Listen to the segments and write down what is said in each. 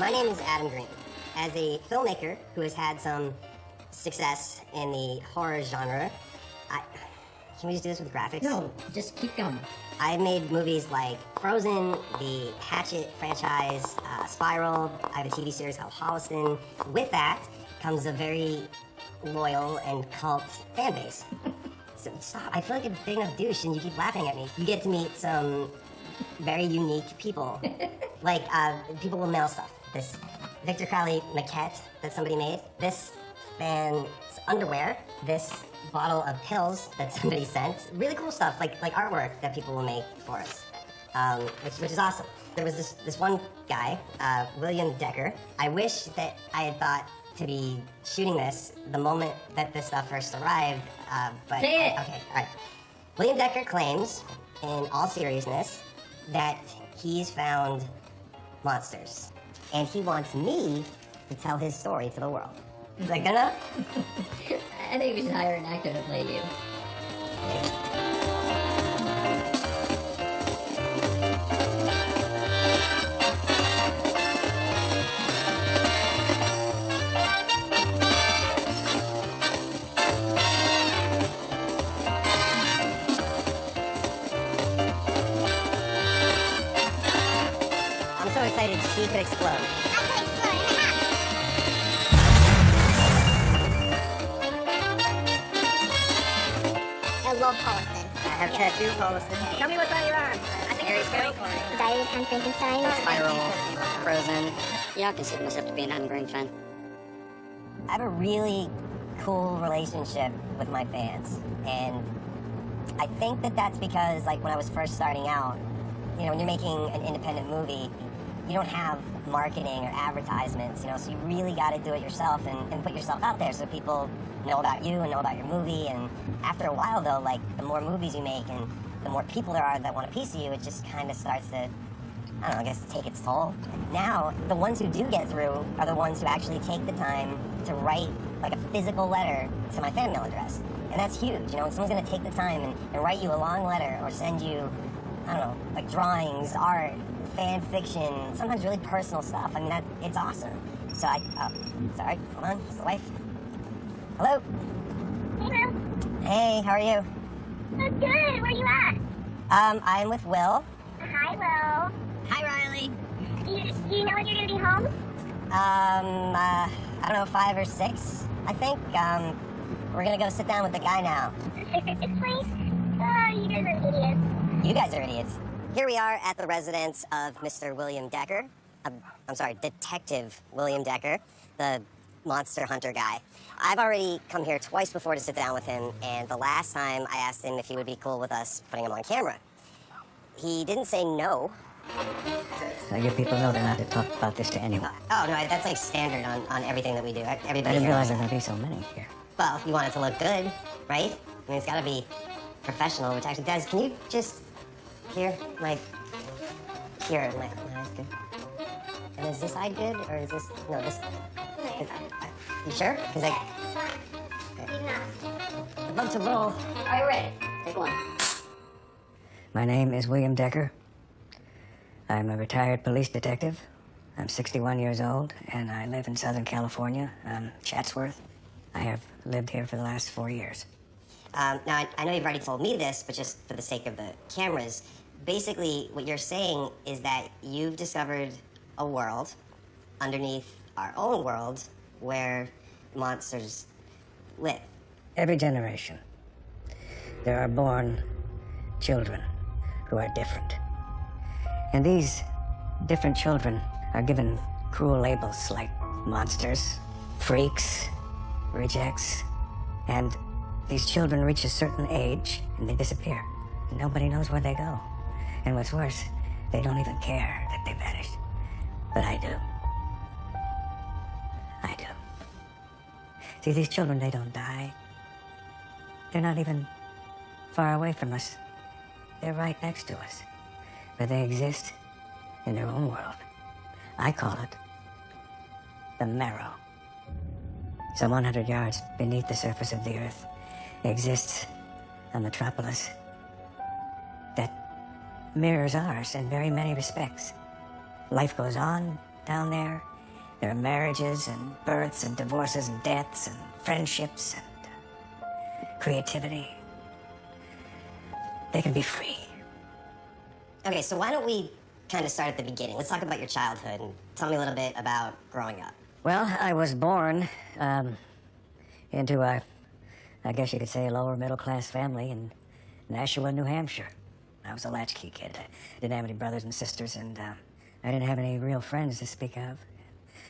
My name is Adam Green. As a filmmaker who has had some success in the horror genre, can we just do this with graphics? No, just keep going. I've made movies like Frozen, the Hatchet franchise, Spiral. I have a TV series called Holliston. With that comes a very loyal and cult fan base. So stop, I feel like a big enough douche and you keep laughing at me. You get to meet some very unique people. Like, people will mail stuff. This Victor Crowley maquette that somebody made. This fan's underwear. This bottle of pills that somebody sent. Really cool stuff, like artwork that people will make for us, which is awesome. There was this one guy, William Decker. I wish that I had thought to be shooting this the moment that this stuff first arrived, but... Say it! Okay, all right. William Decker claims, in all seriousness, that he's found monsters. And he wants me to tell his story to the world. Is that good enough? I think we should hire an actor to play you. I'm so excited she could explode. I love Holliston. I have tattoo Holliston. Tell me what's on your arm. I think it's great. Diary of Count Frankenstein. Spiral, Frozen. Yeah, I consider myself to be an Adam Green fan. I have a really cool relationship with my fans, and I think that that's because, like, when I was first starting out, you know, when you're making an independent movie, you don't have marketing or advertisements, you know, so you really got to do it yourself and put yourself out there so people know about you and know about your movie. And after a while, though, like, the more movies you make and the more people there are that want a piece of you, it just kind of starts to, I don't know, I guess, take its toll. Now, the ones who do get through are the ones who actually take the time to write, like, a physical letter to my fan mail address. And that's huge, you know, when someone's going to take the time and write you a long letter or send you, I don't know, like drawings, art, fan fiction, sometimes really personal stuff. I mean, it's awesome. So sorry, hold on, it's the wife. Hello? Hey, Mom. Hey, how are you? I'm good. Where you at? I'm with Will. Hi, Will. Hi, Riley. Do you know when you're gonna be home? I don't know, 5 or 6, I think. We're gonna go sit down with the guy now. This place? You guys are idiots. You guys are idiots. Here we are at the residence of Mr. William Decker. I'm sorry, Detective William Decker, the monster hunter guy. I've already come here twice before to sit down with him, and the last time I asked him if he would be cool with us putting him on camera. He didn't say no. So your people know they're not to talk about this to anyone. Oh, no, that's like standard on everything that we do. Everybody I didn't here- realize there were going to be so many here. Well, you want it to look good, right? I mean, it's gotta be professional, which actually does. Can you just, here, my eyes good? And is this eye good, or is this, no, this, you sure? Because I'd love to roll. All right, ready. Take one. My name is William Decker. I'm a retired police detective. I'm 61 years old, and I live in Southern California, Chatsworth. I have lived here for the last 4 years. Now, I know you've already told me this, but just for the sake of the cameras, basically what you're saying is that you've discovered a world underneath our own world where monsters live. Every generation, there are born children who are different. And these different children are given cruel labels like monsters, freaks, rejects, and these children reach a certain age and they disappear. Nobody knows where they go. And what's worse, they don't even care that they vanished. But I do. I do. See, these children, they don't die. They're not even far away from us. They're right next to us. But they exist in their own world. I call it the marrow. Some 100 yards beneath the surface of the earth exists a metropolis that mirrors ours in very many respects. Life goes on down there, There are marriages and births and divorces and deaths and friendships and creativity. They can be free. Okay, so why don't we kind of start at the beginning? Let's talk about your childhood and tell me a little bit about growing up. Well, I was born into I guess you could say, a lower middle class family in Nashua, New Hampshire. I was a latchkey kid. I didn't have any brothers and sisters, and I didn't have any real friends to speak of.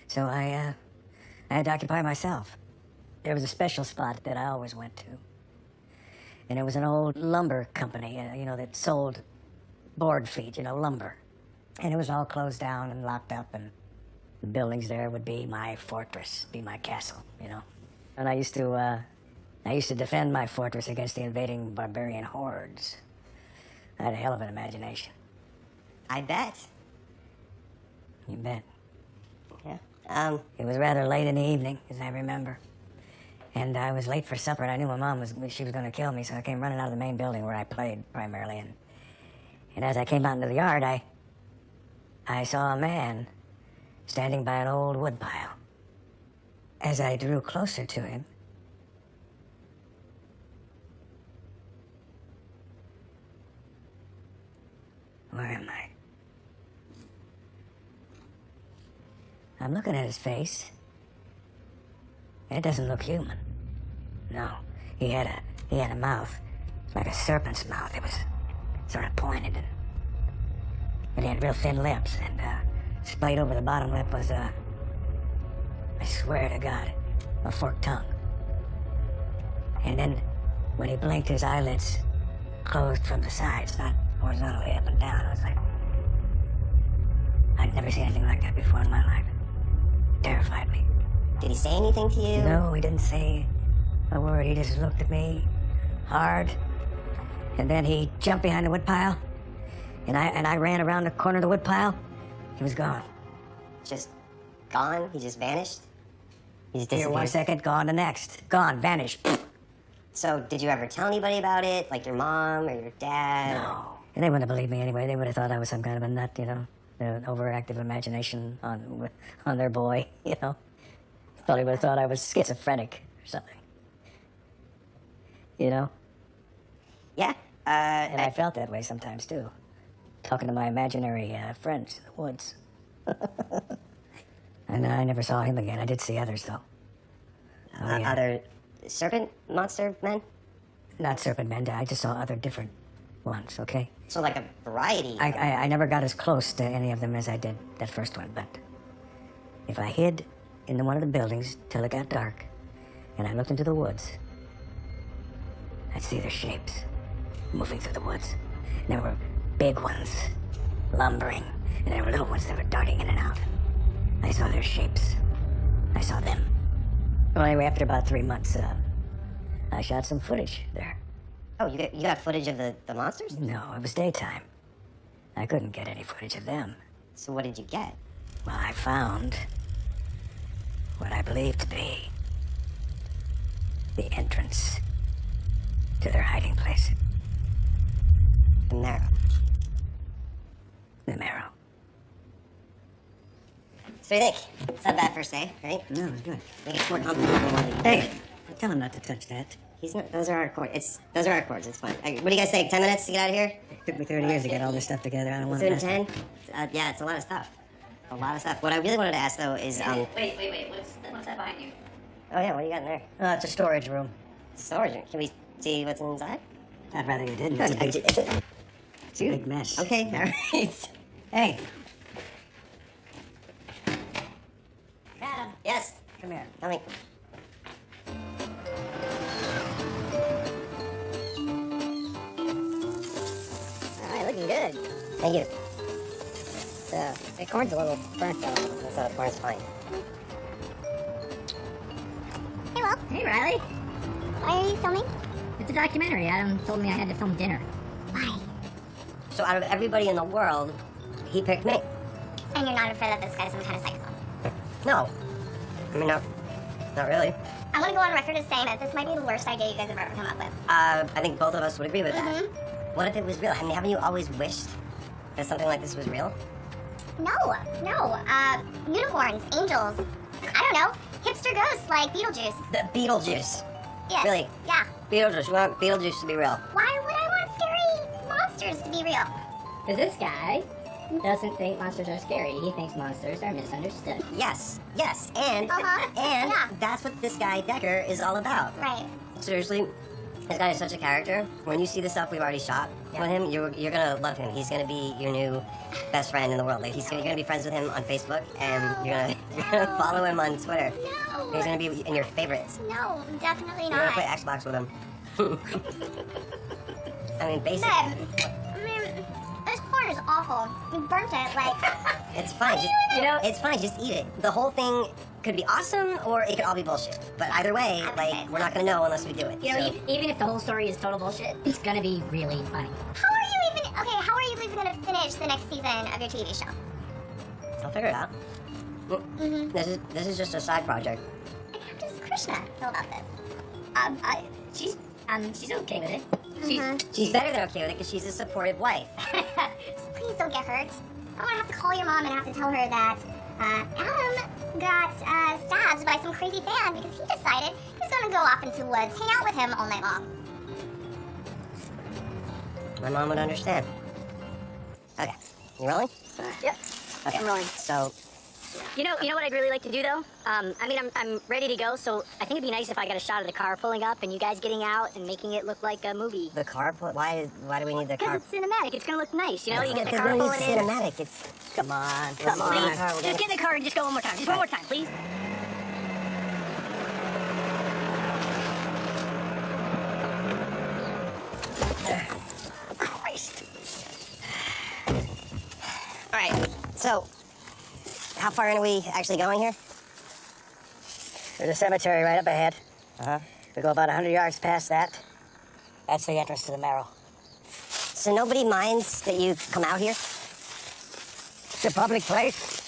So I had to occupy myself. There was a special spot that I always went to. And it was an old lumber company, that sold board feet, lumber. And it was all closed down and locked up, and the buildings there would be my fortress, be my castle, And I used to defend my fortress against the invading barbarian hordes. I had a hell of an imagination. I bet. You bet. Yeah. It was rather late in the evening, as I remember. And I was late for supper, and I knew my mom was going to kill me, so I came running out of the main building where I played primarily. And as I came out into the yard, I saw a man standing by an old woodpile. As I drew closer to him, where am I? I'm looking at his face. It doesn't look human. No, he had a mouth like a serpent's mouth. It was sort of pointed, and he had real thin lips, and splayed over the bottom lip was I swear to God, a forked tongue. And then when he blinked, his eyelids closed from the sides, not horizontally up and down. I was like, I'd never seen anything like that before in my life. It terrified me. Did he say anything to you? No, he didn't say a word. He just looked at me hard, and then he jumped behind the woodpile, and I ran around the corner of the woodpile. He was gone. Just gone? He just vanished? He just Here disappeared? 1 second, gone the next. Gone, vanished. So, did you ever tell anybody about it? Like your mom or your dad? No. And they wouldn't have believed me anyway. They would have thought I was some kind of a nut, an overactive imagination on their boy, Probably would have thought I was schizophrenic or something. Yeah. And I felt that way sometimes, too. Talking to my imaginary friends in the woods. And I never saw him again. I did see others, though. Other serpent monster men? Not serpent men. I just saw other different ones, okay? So like a variety. I never got as close to any of them as I did that first one, but if I hid in one of the buildings till it got dark, and I looked into the woods, I'd see their shapes moving through the woods. And there were big ones lumbering, and there were little ones that were darting in and out. I saw their shapes. I saw them. Well, anyway, after about 3 months, I shot some footage there. Oh, you got footage of the monsters? No, it was daytime. I couldn't get any footage of them. So what did you get? Well, I found what I believed to be the entrance to their hiding place. The Marrow. The Marrow. So what do you think? It's not a bad first day, right? No, it was good. Make it more comfortable while you Hey, tell him not to touch that. He's not. Those are our chords. Those are our chords. It's fine. What do you guys say? 10 minutes to get out of here? It took me 30 years to get all this stuff together. I don't want Let's to do it mess in 10? Yeah, it's a lot of stuff. A lot of stuff. What I really wanted to ask, though, is... Wait. What's that behind you? Oh, yeah, what do you got in there? It's a storage room. Storage room. Can we see what's inside? I'd rather you didn't. It's a big mess. Okay, all right. Hey, Adam. Yes. come here. Coming. All right, looking good. Thank you. The cord's a little burnt, though. So the cord's fine. Hey, Will. Hey, Riley. Why are you filming? It's a documentary. Adam told me I had to film dinner. Why? So out of everybody in the world, he picked me. And you're not afraid that this guy's some kind of psycho? No. I mean, not really. I want to go on record as saying that this might be the worst idea you guys have ever come up with. I think both of us would agree with that. What if it was real? I mean, haven't you always wished that something like this was real? No. Unicorns, angels. I don't know. Hipster ghosts like Beetlejuice. The Beetlejuice. Yes. Really? Yeah. Beetlejuice. You want Beetlejuice to be real? Why would I want scary monsters to be real? Because this guy doesn't think monsters are scary. He thinks monsters are misunderstood. Yes. And Yeah. that's what this guy Decker is all about. Right. Seriously, this guy is such a character. When you see the stuff we've already shot with him, you're gonna love him. He's gonna be your new best friend in the world. Like you're gonna be friends with him on Facebook, and you're gonna follow him on Twitter. No. He's gonna be in your favorites. No, definitely You're gonna not. play Xbox with him. I mean, basically, Babe, I mean, this corn is awful. You burnt it, like... it's fine. Just, it's fine. Just eat it. The whole thing could be awesome, or it could all be bullshit. But either way, like, we're not gonna know unless we do it. You know, So- even if the whole story is total bullshit, it's gonna be really funny. How are you even gonna finish the next season of your TV show? I'll figure it out. This is just a side project. How does Krishna feel about this? She's okay with it. She's better than okay with it because she's a supportive wife. Please don't get hurt. I don't want to have to call your mom and have to tell her that Adam got stabbed by some crazy fan because he decided he was going to go off into the woods, hang out with him all night long. My mom would understand. Okay, you rolling? Yep. Okay. I'm rolling. So, You know what I'd really like to do though? I mean, I'm ready to go, so I think it'd be nice if I got a shot of the car pulling up and you guys getting out and making it look like a movie. the car. Why do we need the car? Because it's cinematic. It's gonna look nice, you know. You get the There's car no need pulling in. cinematic. It's Come on. Please, Just get in the car and just go one more time. Just one more time, please. Christ. All right. So, how far in are we actually going here? There's a cemetery right up ahead. Uh-huh. We go about 100 yards past that. That's the entrance to the Marrow. So nobody minds that you come out here? It's a public place.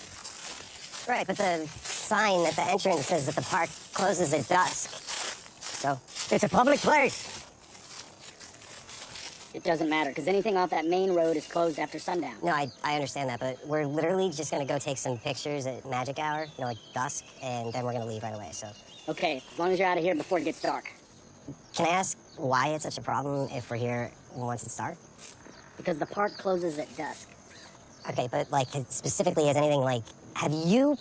Right, but the sign at the entrance says that the park closes at dusk. So, It's a public place. It doesn't matter, because anything off that main road is closed after sundown. no, I understand that, but we're literally just gonna go take some pictures at magic hour, like dusk, and then we're gonna leave right away, so. Okay, as long as you're out of here before it gets dark. Can I ask why it's such a problem if we're here once it's dark? Because the park closes at dusk. Okay, but like specifically as anything like, have you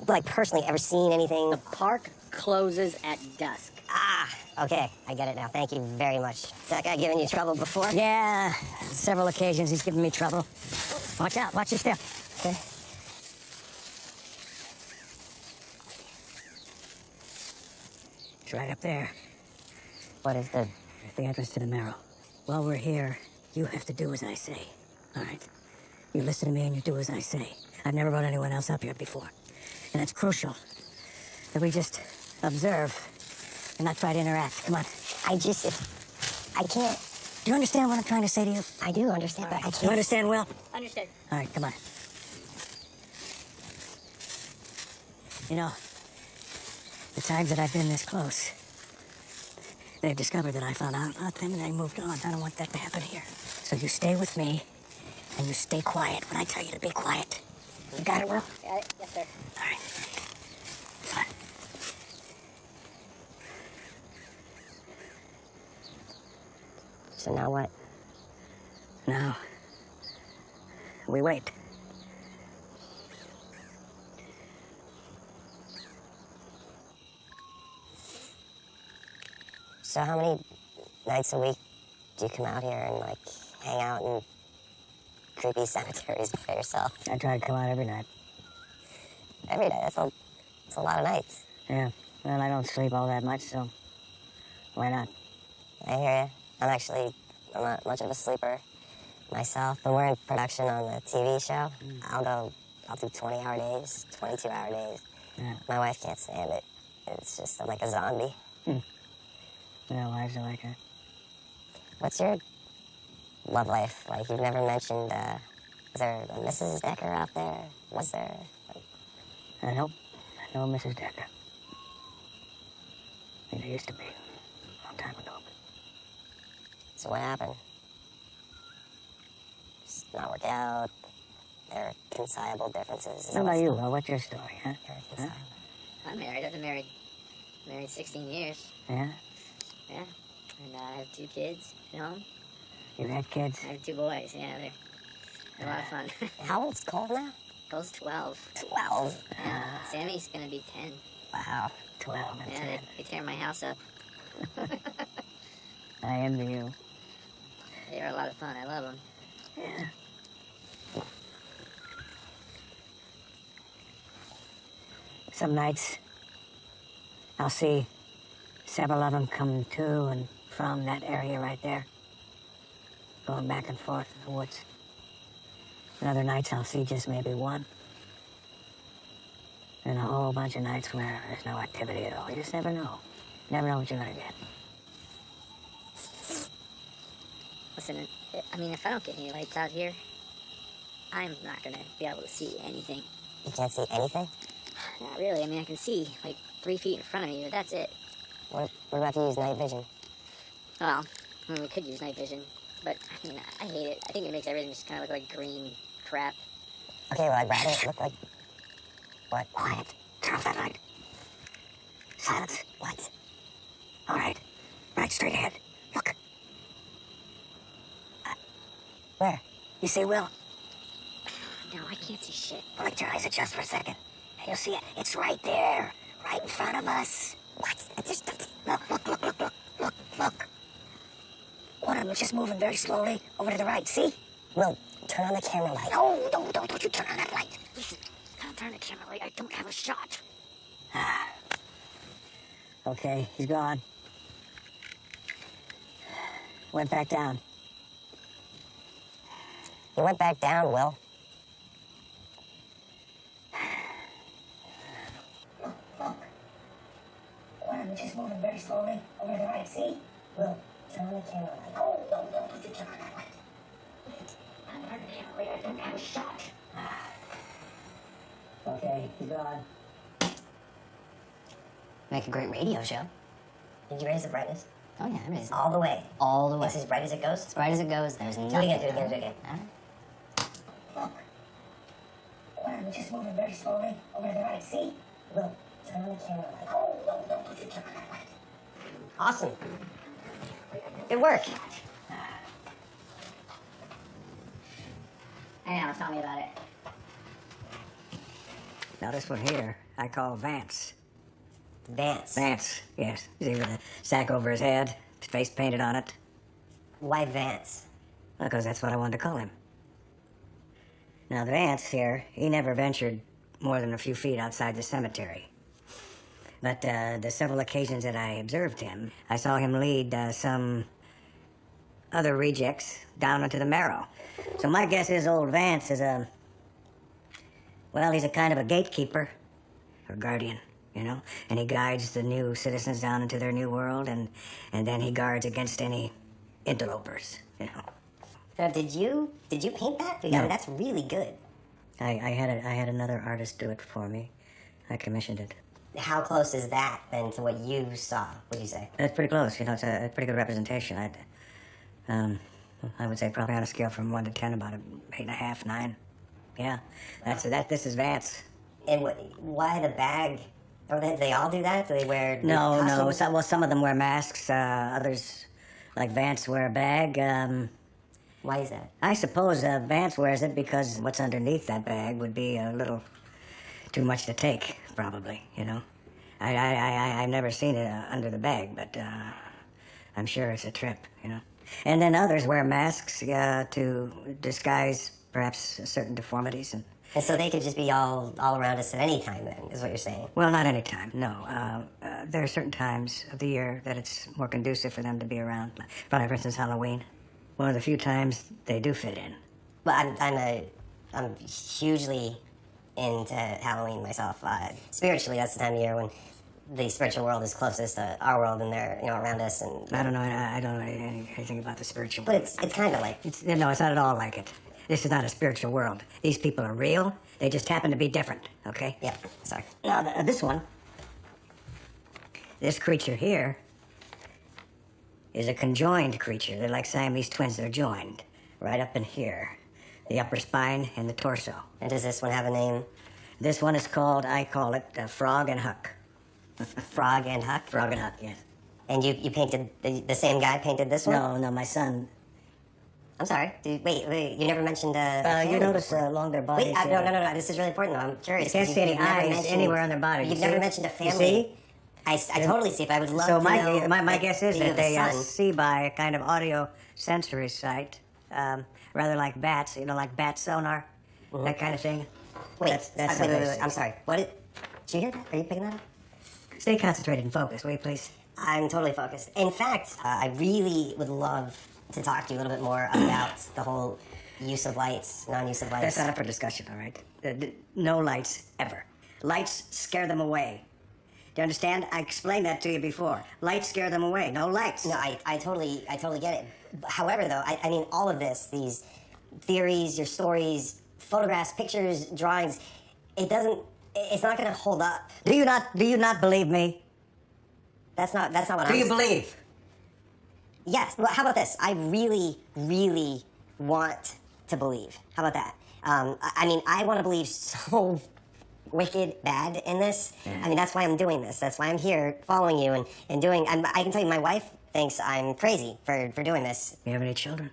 like personally ever seen anything? The park closes at dusk. Ah, okay, I get it now. Thank you very much. Has that guy given you trouble before? Yeah, several occasions he's given me trouble. Watch out, watch your step. Okay. It's right up there. What is the? The entrance to the Marrow. While we're here, you have to do as I say. All right? You listen to me and you do as I say. I've never brought anyone else up here before. And it's crucial that we just observe and not try to interact. Come on. I can't. Do you understand what I'm trying to say to you? I do understand, but I can't. You understand, Will? Understood. All right, come on. You know, the times that I've been this close, they've discovered that I found out about them and they moved on. I don't want that to happen here. So you stay with me and you stay quiet when I tell you to be quiet. You got it, Will? Got it? Yes, sir. All right. Come on. So now what? Now, we wait. So how many nights a week do you come out here and like hang out in creepy cemeteries by yourself? I try to come out every night. Every day. That's a lot of nights. Yeah. Well, I don't sleep all that much, so why not? I hear you. I'm not much of a sleeper myself. When we're in production on the TV show, I'll do 20-hour days, 22-hour days. Yeah. My wife can't stand it. It's just, I'm like a zombie. Yeah, wives are like that. What's your love life like? You've never mentioned, is there a Mrs. Decker out there? Was there? Nope. No Mrs. Decker. I mean, there used to be. A long time ago. So what happened? Just not work out? They're irreconcilable differences. How about you? Well, what's your story, huh? Irreconcilable. I'm married. I've been married 16 years. Yeah? Yeah. And I have 2 kids at home. You got kids? I have 2 boys. Yeah, they're a lot of fun. How old's Cole now? Cole's 12. 12. Sammy's gonna be 10. Wow. 12 and Yeah, 10. they tear my house up. I envy you. They are a lot of fun. I love them. Yeah. Some nights, I'll see several of them come to and from that area right there, going back and forth in the woods. And other nights, I'll see just maybe one. And a whole bunch of nights where there's no activity at all. You just never know. Never know what you're gonna get. Listen, I mean, if I don't get any lights out here, I'm not gonna be able to see anything. You can't see anything? Not really. I mean, I can see like 3 feet in front of me, but that's it. What about if you use night vision? Well, I mean, we could use night vision, but I mean, I hate it. I think it makes everything just kind of look like green crap. Okay, well, I'd rather it look like... What? Quiet. Turn off that light. Silence. What? All right. Right straight ahead. Look. Where? You see, Will? No, I can't see shit. Let your eyes adjust for a second. And you'll see it. It's right there. Right in front of us. What? It's just... Look. One of them is just moving very slowly over to the right. See? Will, turn on the camera light. No, don't you turn on that light. Listen, don't turn the camera light. I don't have a shot. Okay, he's gone. Went back down. You went back down, Will. Look. One of them just moving very slowly over to the right. See? Will, turn on the camera light. No, don't you turn on that light. I'm on the camera light. I don't have a shot. Okay, he's gone. Make a great radio show. Did you raise the brightness? Oh yeah, I raised it. All the way. All the way. It's as bright as it goes? As bright as it goes. There's Do it nothing. again, do it again, do it again. All right. Look. One of them just moving very slowly over to the right. See? Will, turn on the camera light. No, don't you turn on that light. Awesome. Good work. Hey, now tell me about it. Now this one here, I call Vance. Vance. Vance, yes. See, with a sack over his head, his face painted on it. Why Vance? Because that's what I wanted to call him. Now, Vance here, he never ventured more than a few feet outside the cemetery. But the several occasions that I observed him, I saw him lead some other rejects down into the marrow. So my guess is old Vance is he's a kind of a gatekeeper, or guardian, you know? And he guides the new citizens down into their new world, and then he guards against any interlopers, you know? Now, did you paint that? No. I mean, that's really good. I had another artist do it for me. I commissioned it. How close is that then to what you saw? Would you say? It's pretty close. You know, it's a pretty good representation. I would say probably on a scale from 1 to 10, about an 8.5, 9. Yeah, this is Vance. And why the bag? Or they all do that? Do they wear No. costumes? Some of them wear masks. Others, like Vance, wear a bag. Why is that? I suppose Vance wears it because what's underneath that bag would be a little too much to take, probably, you know. I've never seen it under the bag, but I'm sure it's a trip, you know. And then others wear masks to disguise perhaps certain deformities. And so they could just be all around us at any time then, is what you're saying? well, not any time, no. There are certain times of the year that it's more conducive for them to be around. Probably, for instance, Halloween. One of the few times they do fit in. But I'm hugely into Halloween myself. Spiritually, that's the time of year when the spiritual world is closest to our world, and they're around us. And I don't know anything about the spiritual but world. it's kind of like No, it's not at all like it. This is not a spiritual world. These people are real. They just happen to be different, okay? yeah. Sorry. Now, this creature here, is a conjoined creature. They're like Siamese twins. They're joined right up in here. the upper spine, and the torso. And does this one have a name? This one is called, I call it, Frog and Huck. Frog and Huck? Frog and Huck, yes. And you painted, the same guy painted this one? No, my son. I'm sorry. Wait, you never mentioned You notice along their bodies. Wait, no, this is really important though. I'm curious. You can't see any eyes anywhere on their body. You've never mentioned a family. You see? I totally see, but I would love so to know. my guess is that they son. see by a kind of audio sensory sight, rather like bats, like bat sonar, that kind of thing. Wait, that's how they wait, see. I'm sorry. What did you hear that? Are you picking that up? Stay concentrated and focused, will you please? I'm totally focused. In fact, I really would love to talk to you a little bit more about the whole use of lights, non-use of lights. That's not up for discussion, all right? No lights, ever. Lights scare them away. Do you understand? I explained that to you before. Lights scare them away. No lights. No, I totally get it. However, though, I mean, all of this, these theories, your stories, photographs, pictures, drawings, it's not going to hold up. Do you not believe me? That's not what I'm Do you saying. believe? Yes. Well, how about this? I really, really want to believe. How about that? I mean, I want to believe so wicked bad in this. Yeah. I mean, that's why I'm doing this. That's why I'm here following you and doing... I can tell you, my wife thinks I'm crazy for doing this. You have any children?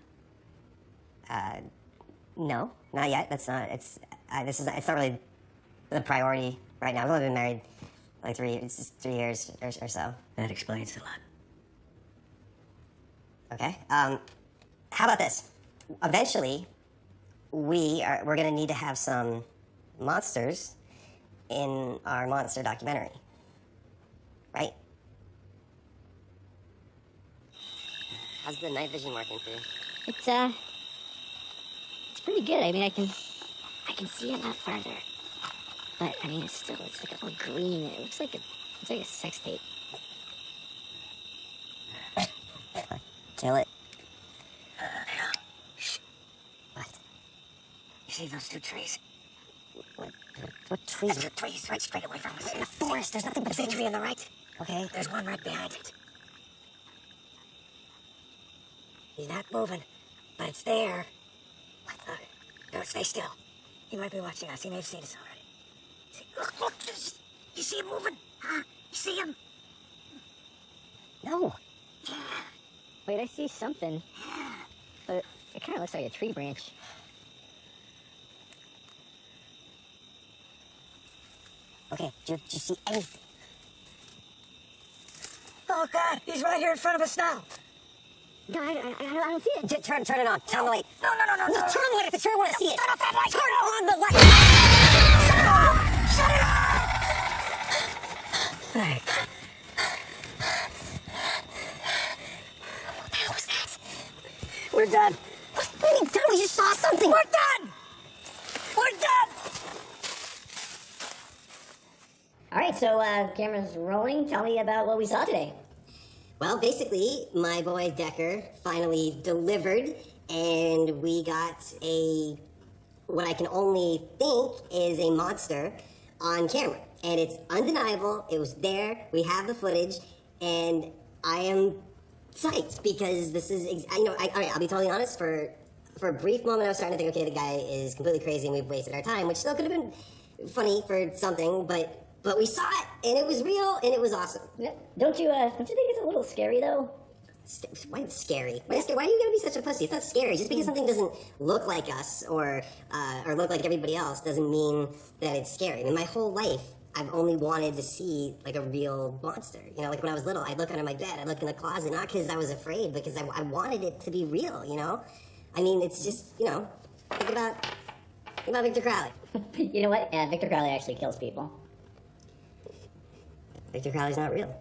No, not yet. That's not... It's not really the priority right now. I've only been married like 3 years or so. That explains a lot. Okay. How about this? Eventually, we're going to need to have some monsters in our monster documentary, right? How's the night vision working for you? It's pretty good. I mean, I can see a lot farther. But I mean, it's like all green. It looks like a sex tape. Kill it. Shh. What? You see those 2 trees? What trees? Those are trees right straight away from us. In the forest. There's nothing but The big tree on the right. Okay. There's one right behind it. He's not moving, but it's there. What? Look. Don't stay still. He might be watching us. He may have seen us already. See, look. You see him moving? Huh? You see him? No. Yeah. Wait, I see something. But it kind of looks like a tree branch. Okay. Did you see anything? Oh, God. He's right here in front of us now. No, I don't see it. Turn it on. Turn the light. No. Turn on the light. If it's here, I want to see it. Turn off that light. Turn on the light. Shut it off! Hey. What the hell was that? We're done. We just saw something. We're done! We're done! All right, so camera's rolling. Tell me about what we saw today. Well, basically, my boy Decker finally delivered, and we got what I can only think is a monster on camera. And it's undeniable. It was there. We have the footage, and I am psyched because this is, all right, I'll be totally honest. For a brief moment, I was starting to think, okay, the guy is completely crazy, and we've wasted our time, which still could have been funny for something, but we saw it, and it was real, and it was awesome. Don't you think it's a little scary though? Why it's scary? Why do you gotta be such a pussy? It's not scary. Just because something doesn't look like us or look like everybody else doesn't mean that it's scary. I mean, my whole life, I've only wanted to see like a real monster. Like when I was little, I'd look under my bed, I'd look in the closet, not because I was afraid, but because I wanted it to be real. I mean, it's just think about Victor Crowley. You know what? Yeah, Victor Crowley actually kills people. Victor Crowley's not real.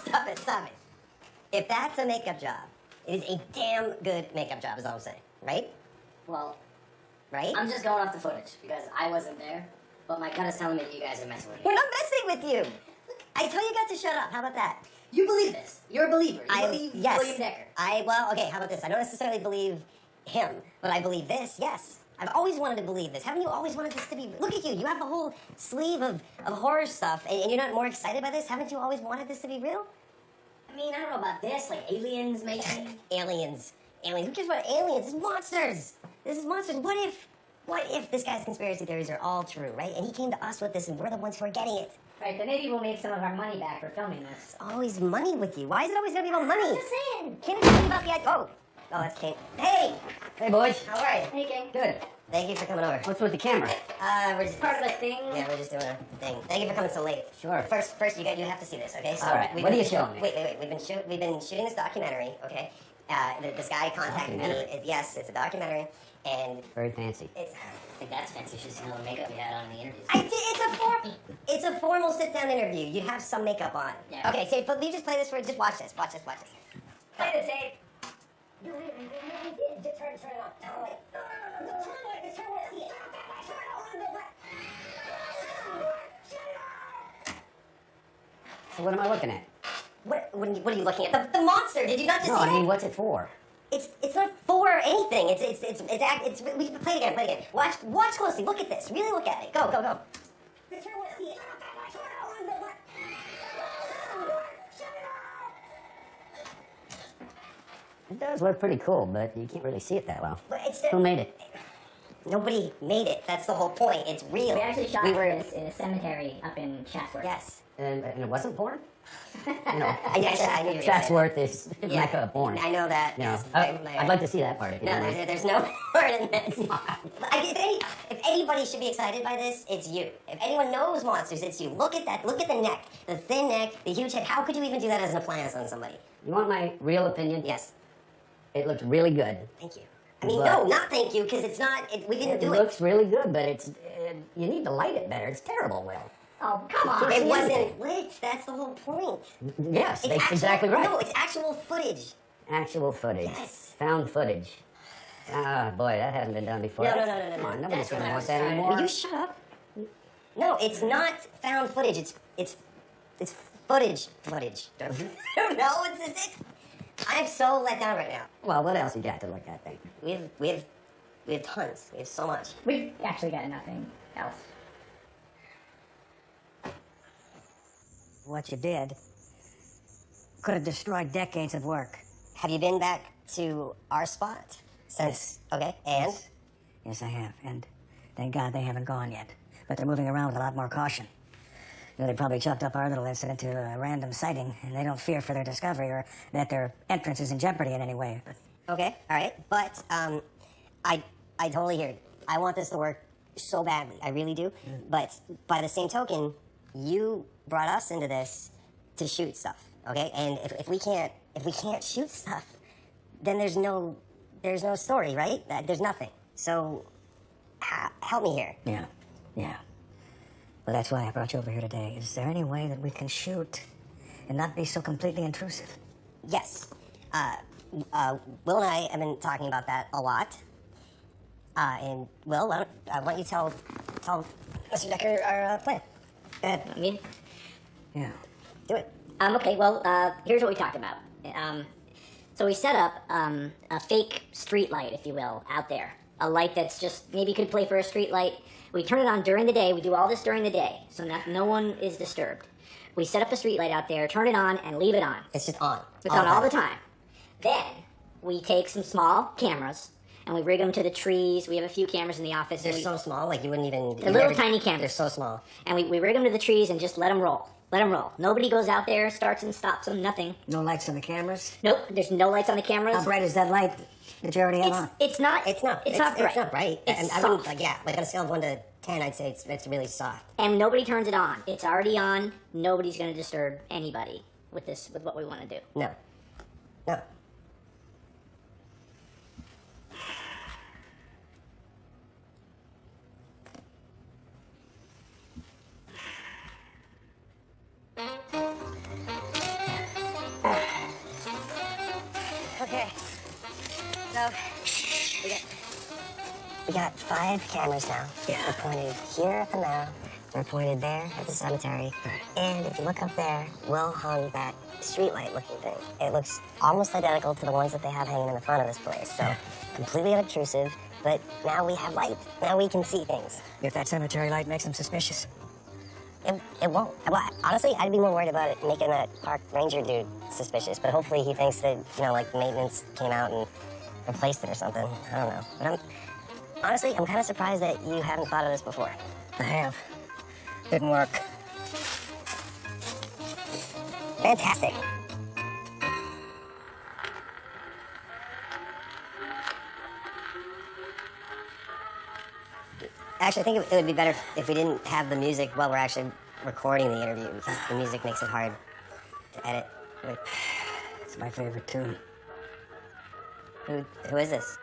Stop it. If that's a makeup job, it is a damn good makeup job, is all I'm saying. Right? Well, Right? I'm just going off the footage because I wasn't there, but my gut is telling me that you guys are messing with me. We're not messing with you. I tell you guys to shut up. How about that? You believe this. You're a believer. You believe yes. William Decker. Okay, how about this? I don't necessarily believe him, but I believe this, yes. I've always wanted to believe this. Haven't you always wanted this to be? Look at you. You have a whole sleeve of horror stuff, and you're not more excited by this? Haven't you always wanted this to be real? I mean, I don't know about this, like aliens maybe. Aliens. Aliens. Who cares about aliens? This is monsters. This is monsters. What if this guy's conspiracy theories are all true, right? And he came to us with this, and we're the ones who are getting it. Right, then maybe we'll make some of our money back for filming this. It's always money with you. Why is it always gonna be about money? I'm just saying. Can't it be about the idea? Oh, that's Kate. Hey, Hey, boys. how are you? Hey, King. Good. Thank you for coming over. What's with the camera? We're just Part of a thing? Yeah, we're just doing a thing. Thank you for coming so late. Sure. First, you have to see this, okay? So All right. What are you showing me? Wait. We've been shooting this documentary, okay? This guy contacted me. Yes, it's a documentary, and Very fancy. it's. I think that's fancy. Just all the makeup you had on in the interviews. It's a formal sit-down interview. You have some makeup on. Yeah. Okay, so but you just play this for. Just watch this. Play the tape. Just turn it on. No, turn it. Turn it. See it. So what am I looking at? What are you looking at? The monster. Did you not just No, see I mean, that? what's it for? It's not for anything. It's we can play it again. Watch closely. Look at this. Really look at it. Go. It does look pretty cool, but you can't really see it that well. But Who made it? Nobody made it. That's the whole point. It's real. We actually shot We were. this in a cemetery up in Chatsworth. Yes. And it wasn't porn? You know, I knew you were gonna say that. Chatsworth is Yeah. mecca of porn. I know that. You know, Yes. I'd like to see that part. If you No, don't mind. there's no part in this. If anybody should be excited by this, it's you. If anyone knows monsters, it's you. Look at that. Look at the neck. The thin neck, the huge head. How could you even do that as an appliance on somebody? You want my real opinion? Yes. It looked really good. Thank you. I mean, But- no, not thank you, because it's not. We didn't It do looks really good, but you need to light it better. It's terrible, Will. Oh, come on. It see wasn't anything. lit. That's the whole point. Yes, It's that's actual- exactly right. No, it's actual footage. Actual footage. Yes. Found footage. Ah, boy, that hasn't been done before. No. Come on, nobody's That's going what to I want was that trying- anymore. Will you shut up? No, it's not found footage. It's footage. I don't know. It's. I'm so let down right now. Well, what else you got to look at, then? We have tons. We have so much. We've actually got nothing else. What you did could have destroyed decades of work. Have you been back to our spot since? Okay, and Yes, I have. And thank God they haven't gone yet. But they're moving around with a lot more caution. You know, they probably chalked up our little incident to a random sighting, and they don't fear for their discovery or that their entrance is in jeopardy in any way. But okay, all right. But I totally hear it. I want this to work so badly. I really do. But by the same token, you brought us into this to shoot stuff. Okay, and if we can't shoot stuff, then there's no story, right? There's nothing. So help me here. yeah. Well, that's why I brought you over here today. Is there any way that we can shoot and not be so completely intrusive? Yes. Will and I have been talking about that a lot. And Will, why don't you tell Mr. Decker our plan? Go ahead. I mean, Yeah. Do it. okay, well, here's what we talked about. So we set up a fake street light, if you will, out there. A light that's just maybe could play for a street light. We turn it on during the day. We do all this during the day, so no one is disturbed. We set up a street light out there, turn it on, and leave it on. It's just on. It's on all the time. Then we take some small cameras and we rig them to the trees. We have a few cameras in the office. They're and so small, like you wouldn't even. They're little tiny cameras. They're so small. And we rig them to the trees and just let them roll. Let them roll. Nobody goes out there, starts and stops them, nothing. No lights on the cameras? Nope, there's no lights on the cameras. How bright is that light that you already have on? It's not. It's not. It's not bright. It's not bright. It's and I soft. wouldn't, like on a scale of 1 to 10, I'd say it's really soft. And nobody turns it on. It's already on. Nobody's going to disturb anybody with what we want to do. No. Okay. So we got 5 cameras now. Yeah. They're pointed here at the Marrow. They're pointed there at the cemetery. And if you look up there, Will hung that streetlight looking thing. It looks almost identical to the ones that they have hanging in the front of this place. So completely unobtrusive, but now we have light. Now we can see things. If that cemetery light makes them suspicious. It won't. Well, honestly, I'd be more worried about it making that park ranger dude suspicious, but hopefully he thinks that, like maintenance came out and replaced it or something. I don't know. But honestly, I'm kind of surprised that you haven't thought of this before. I have. Didn't work. Fantastic. Actually, I think it would be better if we didn't have the music while we're actually recording the interview, because the music makes it hard to edit. Wait, It's my favorite tune. who is this?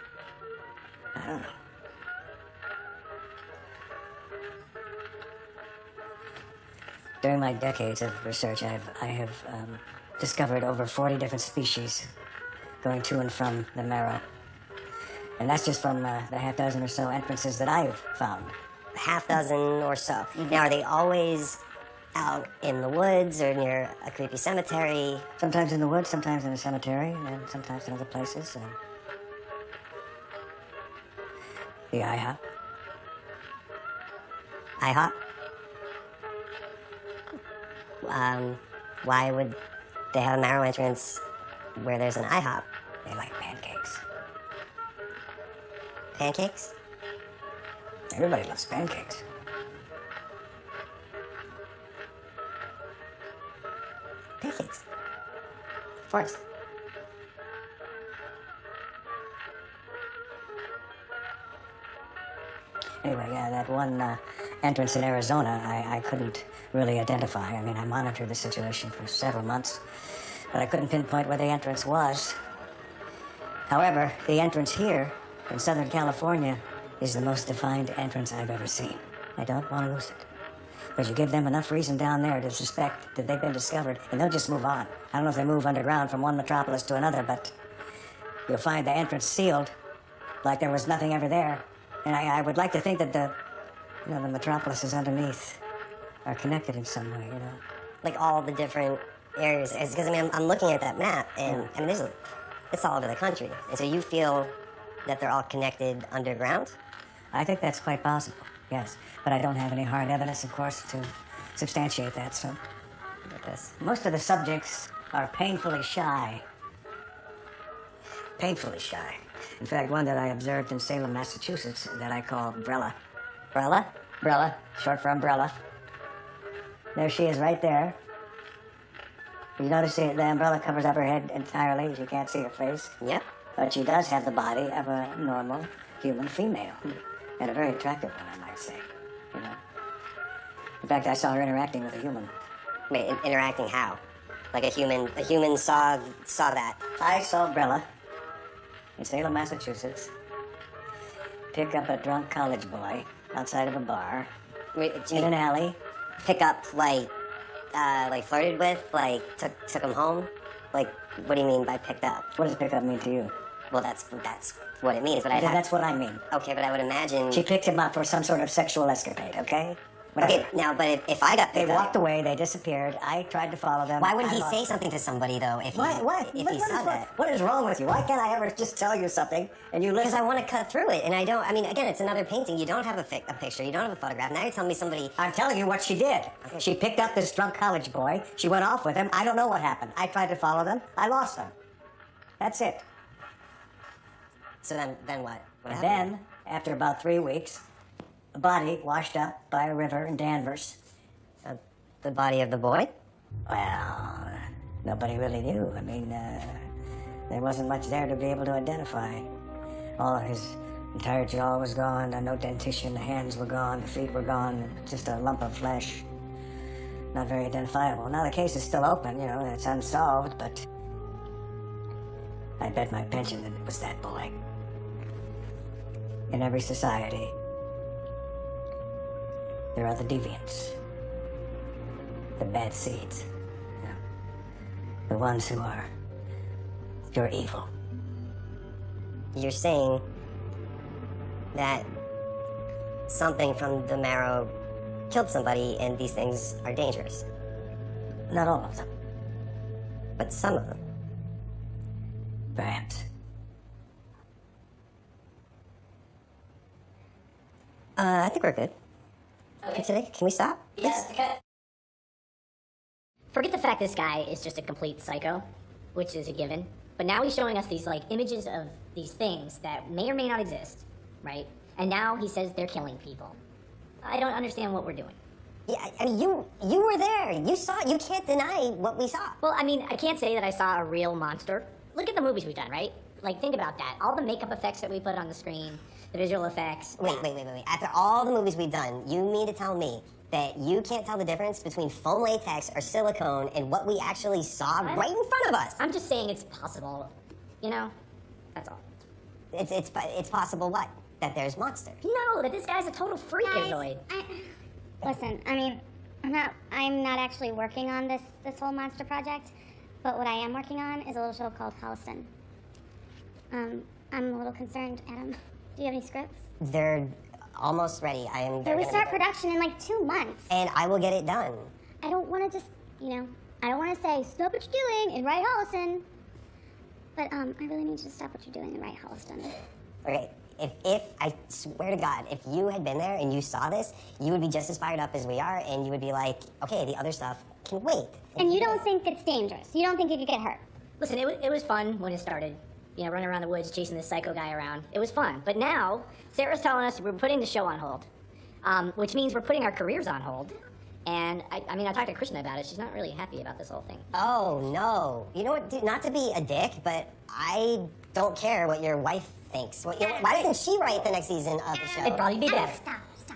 I don't know. During my decades of research, I have discovered over 40 different species going to and from the Marrow. And that's just from the half dozen or so entrances that I've found. Half dozen or so. Now, are they always out in the woods or near a creepy cemetery? Sometimes in the woods, sometimes in a cemetery, and sometimes in other places. The IHOP. IHOP? Why would they have a Marrow entrance where there's an IHOP? They like pancakes. Pancakes? Everybody loves pancakes. Pancakes. Of course. Anyway, yeah, that one entrance in Arizona, I couldn't really identify. I mean, I monitored the situation for several months, but I couldn't pinpoint where the entrance was. However, the entrance here in Southern California is the most defined entrance I've ever seen. I don't want to lose it. Because you give them enough reason down there to suspect that they've been discovered, and they'll just move on. I don't know if they move underground from one metropolis to another, but you'll find the entrance sealed like there was nothing ever there. And I would like to think that the metropolises underneath are connected in some way, Like all the different areas. Because, I mean, I'm looking at that map, and I mean, it's all over the country. And so you feel that they're all connected underground? I think that's quite possible, yes. But I don't have any hard evidence, of course, to substantiate that, so. Like this. Most of the subjects are painfully shy. Painfully shy. In fact, one that I observed in Salem, Massachusetts, that I call Brella. Brella? Brella, short for umbrella. There she is right there. You notice the umbrella covers up her head entirely, you can't see her face. Yep. But she does have the body of a normal human female. And a very attractive one, I might say. In fact, I saw her interacting with a human. Wait, interacting how? Like a human saw that. I saw Brella in Salem, Massachusetts pick up a drunk college boy outside of a bar Wait, in an alley. pick up, like flirted with, like took him home? Like, what do you mean by picked up? What does pick up mean to you? Well, that's what it means, but That's what I mean. Okay, but I would imagine... She picked him up for some sort of sexual escapade, okay? Whatever. Okay, now, but if I got They picked up... walked away, they disappeared. I tried to follow them. Why wouldn't I he lost say them. something to somebody, though, if What he saw that? What is wrong with you? Why can't I ever just tell you something and you Because listen? I want to cut through it, and I don't... I mean, again, it's another painting. You don't have a picture. You don't have a photograph. Now you're telling me somebody... I'm telling you what she did. She picked up this drunk college boy. She went off with him. I don't know what happened. I tried to follow them. I lost them. That's it. So then what? What And happened? then, after about 3 weeks, a body washed up by a river in Danvers. The body of the boy? Well, nobody really knew. I mean, there wasn't much there to be able to identify. All of his entire jaw was gone, no dentition, the hands were gone, the feet were gone, just a lump of flesh. Not very identifiable. Now the case is still open, it's unsolved, but I bet my pension that it was that boy. In every society, there are the deviants. The bad seeds. The ones who are pure evil. You're saying that something from the Marrow killed somebody and these things are dangerous. Not all of them. but some of them. Perhaps. I think we're good. Okay. Today, can we stop? Yes. Okay. Forget the fact this guy is just a complete psycho, which is a given. But now he's showing us these like images of these things that may or may not exist, right? And now he says they're killing people. I don't understand what we're doing. Yeah, I mean, you were there. You saw it. You can't deny what we saw. Well, I mean, I can't say that I saw a real monster. Look at the movies we've done, right? Like, think about that. All the makeup effects that we put on the screen, the visual effects. Wait. After all the movies we've done, you mean to tell me that you can't tell the difference between foam latex or silicone and what we actually saw right in front of us? I'm just saying it's possible. You know? That's all. It's possible what? That there's monsters. No, that this guy's a total freakazoid. Listen, I mean, I'm not actually working on this whole monster project, but what I am working on is a little show called Holliston. I'm a little concerned, Adam. Do you have any scripts? They're almost ready. We start production in like 2 months. And I will get it done. I don't want to just, I don't want to say, stop what you're doing and write Holliston. But I really need you to stop what you're doing and write Holliston. Okay, if I swear to God, if you had been there and you saw this, you would be just as fired up as we are, and you would be like, okay, the other stuff can wait. And you don't think it's dangerous. You don't think you could get hurt. Listen, it was fun when it started. You know, running around the woods, chasing this psycho guy around. It was fun. But now, Sarah's telling us we're putting the show on hold, which means we're putting our careers on hold. And, I mean, I talked to Krishna about it. She's not really happy about this whole thing. Oh, no. You know what, dude, not to be a dick, but I don't care what your wife thinks. Why doesn't she write the next season of the show? It'd probably be better. Stop it.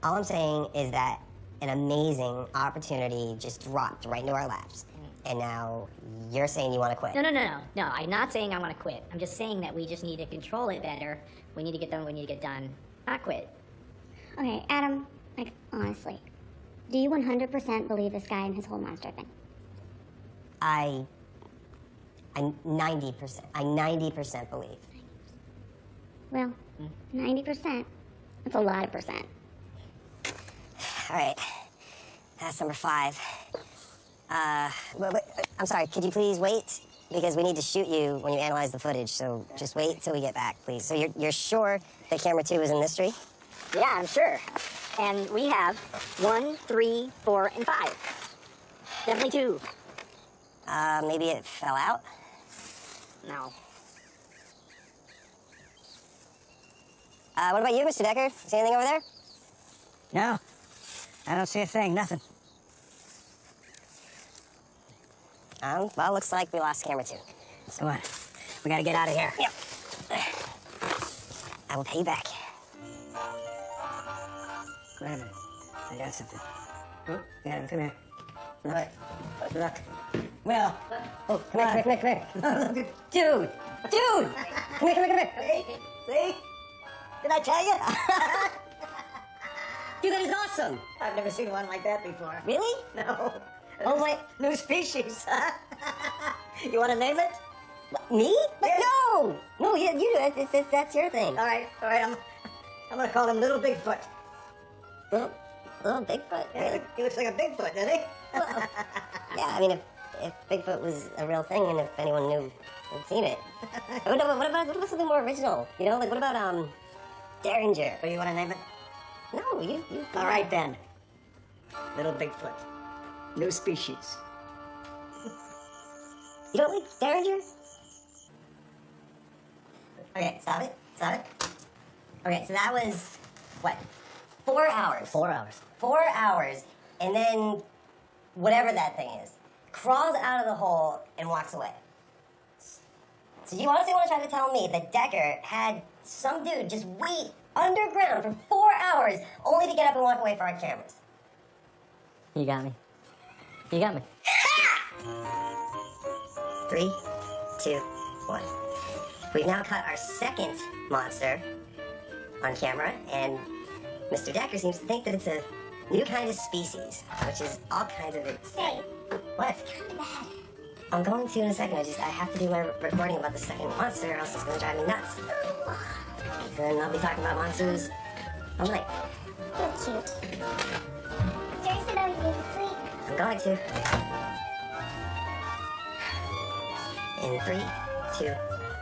All I'm saying is that an amazing opportunity just dropped right into our laps. And now you're saying you want to quit. No, I'm not saying I want to quit. I'm just saying that we just need to control it better. We need to get done what we need to get done. Not quit. Okay, Adam, like, honestly, do you 100% believe this guy and his whole monster thing? I 90% believe. Well, 90%. That's a lot of percent. All right, that's number 5. Wait, I'm sorry, could you please wait? Because we need to shoot you when you analyze the footage, so just wait till we get back, please. So you're sure that camera 2 is in this tree? Yeah, I'm sure. And we have 1, 3, 4, and 5. Definitely 2. Maybe it fell out? No. What about you, Mr. Decker? See anything over there? No, I don't see a thing, nothing. Well, looks like we lost camera 2. So what? We gotta get out of here. Yep. I will pay you back. Wait a minute. I got something. Oh, yeah, come here. Look. Look. Will. Oh, come here. Dude! Come here. See? Did I tell you? Dude, that is awesome! I've never seen one like that before. Really? No. Oh, wait. New species. You want to name it? Me? Yes. No! No, you do it. That's your thing. All right. I'm gonna call him Little Bigfoot. Little Bigfoot? Yeah, he looks like a Bigfoot, doesn't he? Yeah, I mean, if Bigfoot was a real thing and if anyone knew had seen it. What about something more original? You know, like what about Derringer? Oh, you want to name it? No, you. All right then. Little Bigfoot. New species. You don't like Derringer? Okay, stop it. Okay, so that was what? 4 hours. 4 hours. 4 hours, and then whatever that thing is crawls out of the hole and walks away. So you honestly want to try to tell me that Decker had some dude just wait underground for 4 hours only to get up and walk away for our cameras? You got me. 3, 2, 1. We've now caught our second monster on camera, and Mr. Decker seems to think that it's a new kind of species, which is all kinds of it. Stay. What? Come to bed. I'm going to in a second. I have to do my recording about the second monster, or else it's going to drive me nuts. Then I'll be talking about monsters all night. You're cute. Seriously though, you need to sleep. I'm going to. In 3, 2,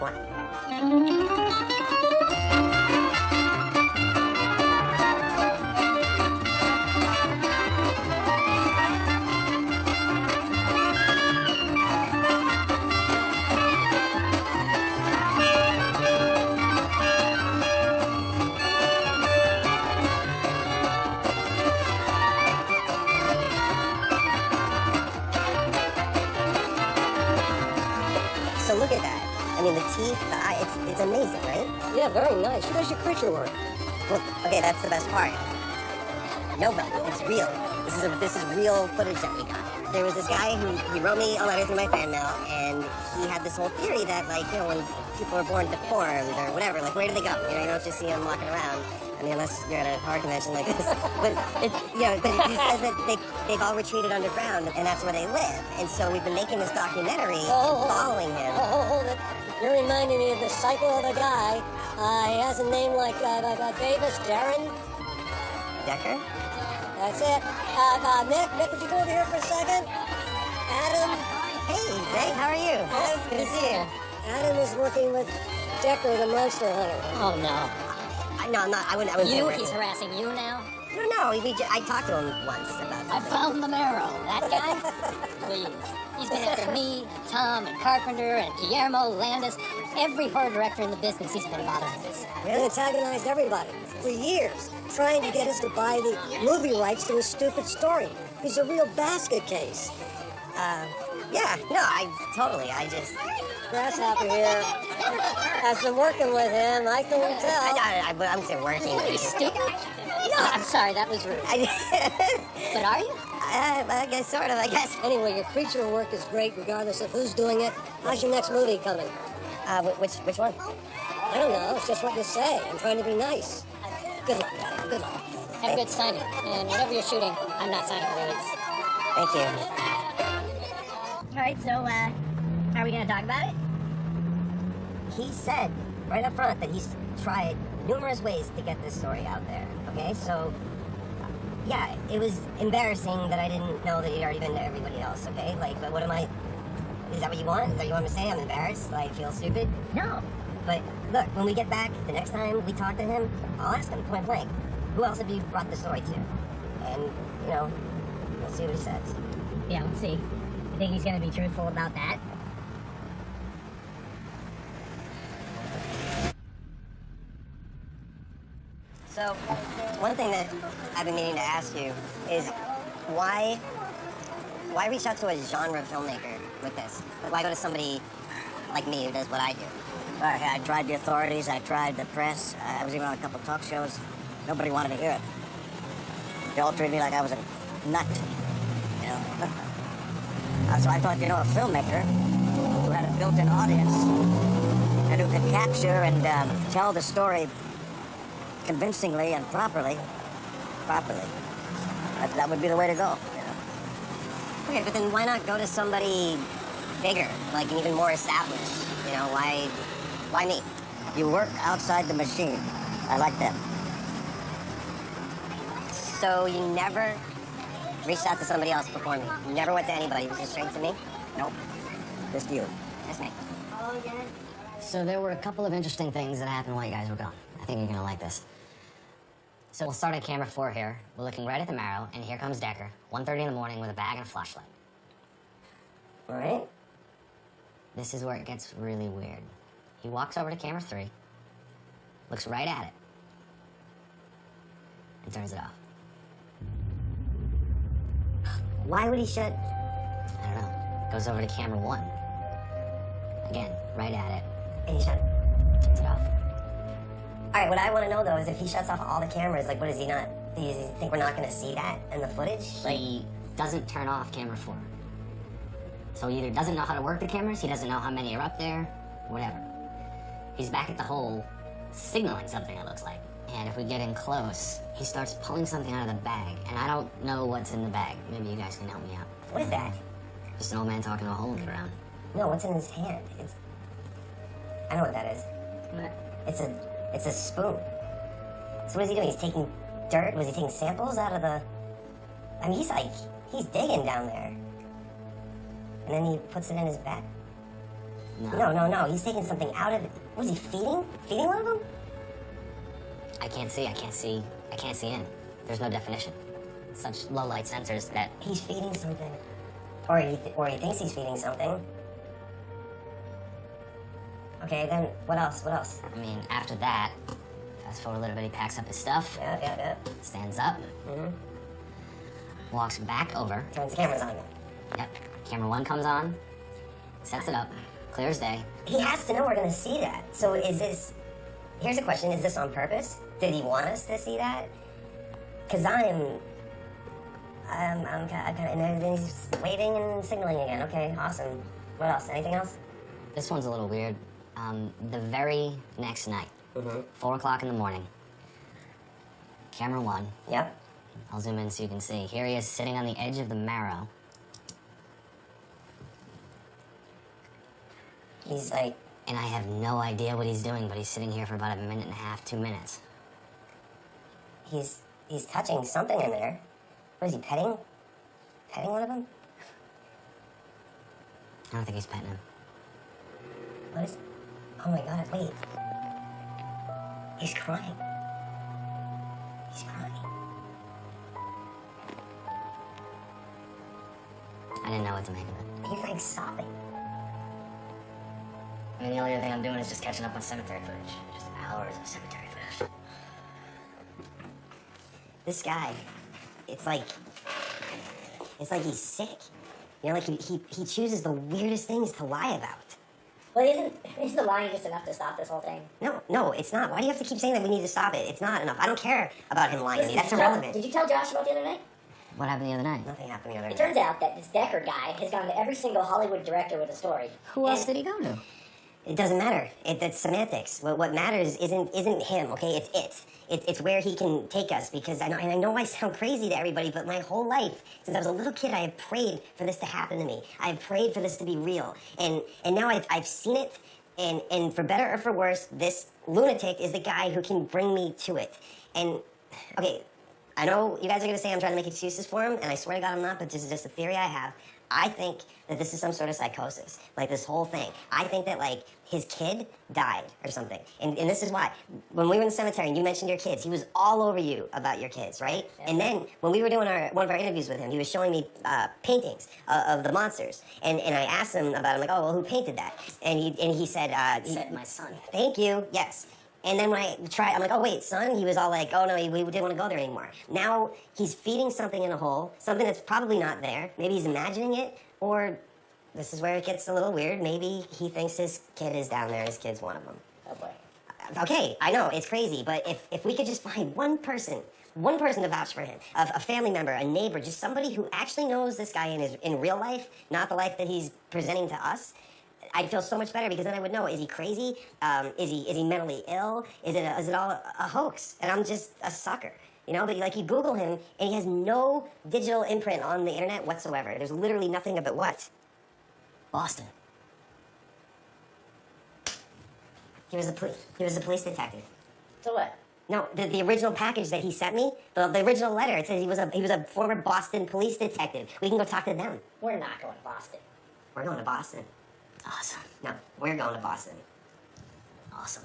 1. So look at that. I mean, the teeth, the eye, it's amazing, right? Yeah, very nice. Who does your creature work? Well, okay, that's the best part. Nobody. It's real. This is real footage that we got. There was this guy who he wrote me a letter through my fan mail, and he had this whole theory that, like, you know, when people are born deformed or whatever, like, where do they go? You know, you don't just see them walking around. I mean, unless you're at a horror convention like this. But it's, you know, but he says that they've all retreated underground, and that's where they live. And so we've been making this documentary following him. Hold it. You're reminding me of the cycle of a guy. He has a name like Davis, Darren. Decker? That's it. Nick, would you go over here for a second? Adam. Hey, how are you? Good to see you. Adam is working with Decker, the monster hunter. Oh no. No, I'm not. I wouldn't say You? we're- He's harassing you now? No, I talked to him once about I something. found the marrow. That guy? Please. He's been after me, Tom, and Carpenter, and Guillermo, Landis. Every horror director in the business he's been bothering us. He antagonized everybody for years, trying to get us to buy the movie rights to his stupid story. He's a real basket case. Yeah, no, I just... Grasshopper here has been working with him. I can tell. I wouldn't say working. Are you stupid? No, I'm sorry, that was rude. But are you? I guess, sort of, I guess. Anyway, your creature work is great regardless of who's doing it. How's your next movie coming? Which one? I don't know. It's just what you say. I'm trying to be nice. Good luck, Adam. Good luck. Have a good signing. And whatever you're shooting, I'm not signing the release. Thank you. All right, so, are we going to talk about it? He said right up front that he's tried numerous ways to get this story out there. Okay, so yeah, it was embarrassing that I didn't know that he'd already been to everybody else. Okay, like, but what am I? Is that what you want? Is that what you want me to say? I'm embarrassed. Like, feel stupid? No. But look, when we get back the next time we talk to him, I'll ask him point blank, who else have you brought the story to? And you know, we'll see what he says. Yeah, let's see. You think he's going to be truthful about that? So, one thing that I've been meaning to ask you is why reach out to a genre filmmaker with this? Why go to somebody like me who does what I do? I tried the authorities. I tried the press. I was even on a couple talk shows. Nobody wanted to hear it. They all treated me like I was a nut. You know. So I thought, you know, a filmmaker who had a built-in audience and who could capture and tell the story convincingly and properly, that would be the way to go. You know? Okay, but then why not go to somebody bigger, like and even more established? You know, why me? You work outside the machine. I like that. So you never reached out to somebody else before me? You never went to anybody? It was just straight to me? Nope. Just you. That's me. So there were a couple of interesting things that happened while you guys were gone. I think you're gonna like this. So we'll start at camera 4 here. We're looking right at the marrow, and here comes Decker, 1:30 in the morning with a bag and a flashlight. All right. This is where it gets really weird. He walks over to camera 3, looks right at it, and turns it off. Why would he shut? I don't know. Goes over to camera 1. Again, right at it, And he shut. turns it off. All right. What I want to know though is if he shuts off all the cameras, like, what does he not? Do you think we're not going to see that in the footage? Like, He doesn't turn off camera 4. So he either doesn't know how to work the cameras, he doesn't know how many are up there, whatever. He's back at the hole, signaling something, it looks like. And if we get in close, he starts pulling something out of the bag, and I don't know what's in the bag. Maybe you guys can help me out. what is that? Just an old man talking to a hole in the ground. No, what's in his hand? I know what that is. It's a spoon. So what is he doing? He's taking dirt? Was he taking samples out of the... I mean, he's digging down there. And then he puts it in his bag. No. He's taking something out of it. Was he feeding? Feeding one of them? I can't see in. There's no definition. Such low light sensors that He's feeding something. Or he thinks he's feeding something. Okay, then what else? I mean, after that, fast forward a little bit, he packs up his stuff, Yeah. stands up, walks back over. Turns the cameras on again. Yep. Camera 1 comes on, sets it up, clear as day. He has to know we're gonna see that. So is this... Here's a question, is this on purpose? Did he want us to see that? Because I'm kind of... And then he's waving and signaling again. Okay, awesome. What else? Anything else? This one's a little weird. The very next night, 4 o'clock in the morning, camera 1, Yep. I'll zoom in so you can see. Here he is sitting on the edge of the Marrow. He's like... And I have no idea what he's doing, but he's sitting here for about a minute and a half, 2 minutes. He's touching something in there. What is he, petting? Petting one of them? I don't think he's petting him. What is... Oh my god, wait. He's crying. He's crying. I didn't know what to make of it. He's like sobbing. I mean, the only other thing I'm doing is just catching up on cemetery footage. Just hours of cemetery footage. This guy, it's like he's sick. You know, like he chooses the weirdest things to lie about. Well, isn't the lying just enough to stop this whole thing? No, it's not. Why do you have to keep saying that we need to stop it? It's not enough. I don't care about him lying to me. That's irrelevant. Did you tell Josh about the other night? What happened the other night? Nothing happened the other It night. turns out that this Decker guy has gone to every single Hollywood director with a story. Who else did he go to? It doesn't matter. That's semantics. What matters isn't him, okay? It's where he can take us, because I know I sound crazy to everybody, but my whole life, since I was a little kid, I have prayed for this to happen to me. I've prayed for this to be real. And now I've seen it, and for better or for worse, this lunatic is the guy who can bring me to it. And, okay, I know you guys are going to say I'm trying to make excuses for him, and I swear to God I'm not, but this is just a theory I have. I think that this is some sort of psychosis, like this whole thing. I think that, like, his kid died or something. And this is why. When we were in the cemetery and you mentioned your kids, he was all over you about your kids, right? Yeah. And then when we were doing one of our interviews with him, he was showing me paintings of the monsters. And I asked him about it. I'm like, oh, well, who painted that? And he said... my son. Thank you, yes. And then when I tried, I'm like, oh, wait, son? He was all like, oh, no, we didn't want to go there anymore. Now he's feeding something in a hole, something that's probably not there. Maybe he's imagining it, or this is where it gets a little weird. Maybe he thinks his kid is down there, his kid's one of them. Oh, boy. Okay, I know, it's crazy, but if we could just find one person to vouch for him, a family member, a neighbor, just somebody who actually knows this guy in real life, not the life that he's presenting to us, I'd feel so much better, because then I would know, is he crazy? Is he mentally ill? Is it all a hoax? And I'm just a sucker. You know, but like you Google him and he has no digital imprint on the internet whatsoever. There's literally nothing about what? Boston. He was a police detective. So what? No, the original package that he sent me, the original letter, it says he was a former Boston police detective. We can go talk to them. We're not going to Boston. We're going to Boston. Awesome. No, we're going to Boston. Awesome.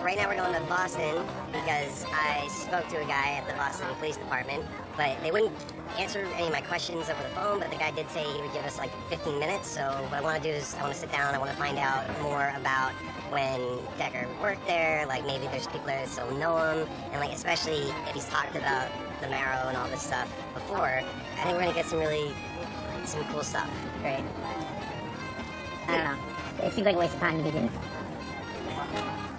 Right now we're going to Boston because I spoke to a guy at the Boston Police Department, but they wouldn't answer any of my questions over the phone, but the guy did say he would give us like 15 minutes, so what I want to do is I want to sit down, I want to find out more about when Decker worked there, like maybe there's people there that still know him, and like especially if he's talked about the Marrow and all this stuff before, I think we're going to get some cool stuff. Great. I don't know. It seems like a waste of time to begin.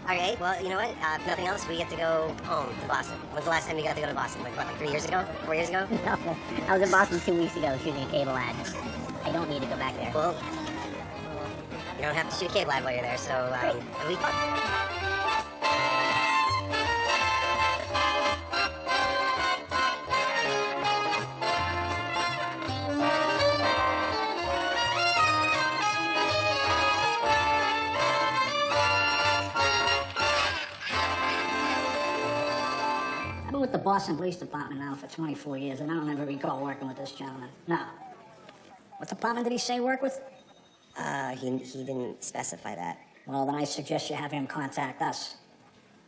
Okay, well, you know what? If nothing else, we get to go home to Boston. When's the last time you got to go to Boston? Like 3 years ago? 4 years ago? No, I was in Boston 2 weeks ago shooting a cable ad. I don't need to go back there. Well, you don't have to shoot a cable ad while you're there, so it'll be fun. With the Boston Police Department now for 24 years, and I don't ever recall working with this gentleman. No. What department did he say work with? He didn't specify that. Well, then I suggest you have him contact us.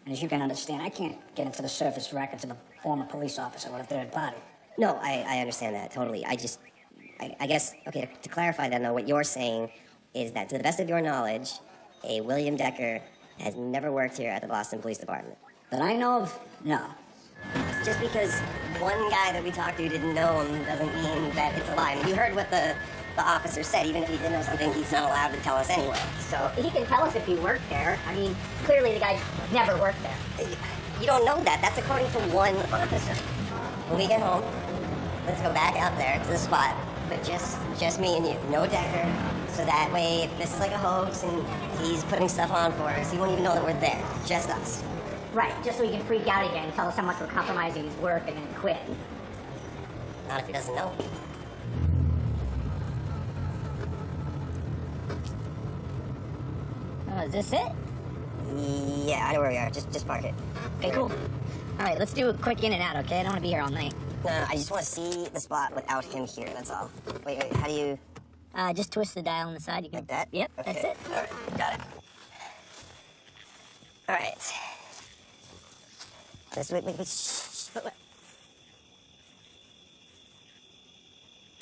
And as you can understand, I can't get into the service records of a former police officer with a third party. No, I understand that totally. I guess, okay, to clarify then, though, what you're saying is that to the best of your knowledge, a William Decker has never worked here at the Boston Police Department. That I know of, no. Just because one guy that we talked to didn't know him doesn't mean that it's a lie. I mean, you heard what the officer said. Even if he did know something, he's not allowed to tell us anyway. So He can tell us if he worked there. I mean, clearly the guy never worked there. you don't know that. That's according to one officer. When we get home, let's go back out there to the spot, but just me and you, no Decker. So that way, if this is like a hoax and he's putting stuff on for us, he won't even know that we're there. Just us. Right, just so he can freak out again and tell us how much we're compromising his work and then quit. Not if he doesn't know. Oh, is this it? Yeah, I know where we are. Just park it. Okay, cool. All right, let's do a quick in and out, okay? I don't want to be here all night. No, I just want to see the spot without him here, that's all. Wait, how do you... Just twist the dial on the side. You can... Like that? Yep, Okay. that's it. All right, got it. All right. Wait, shh.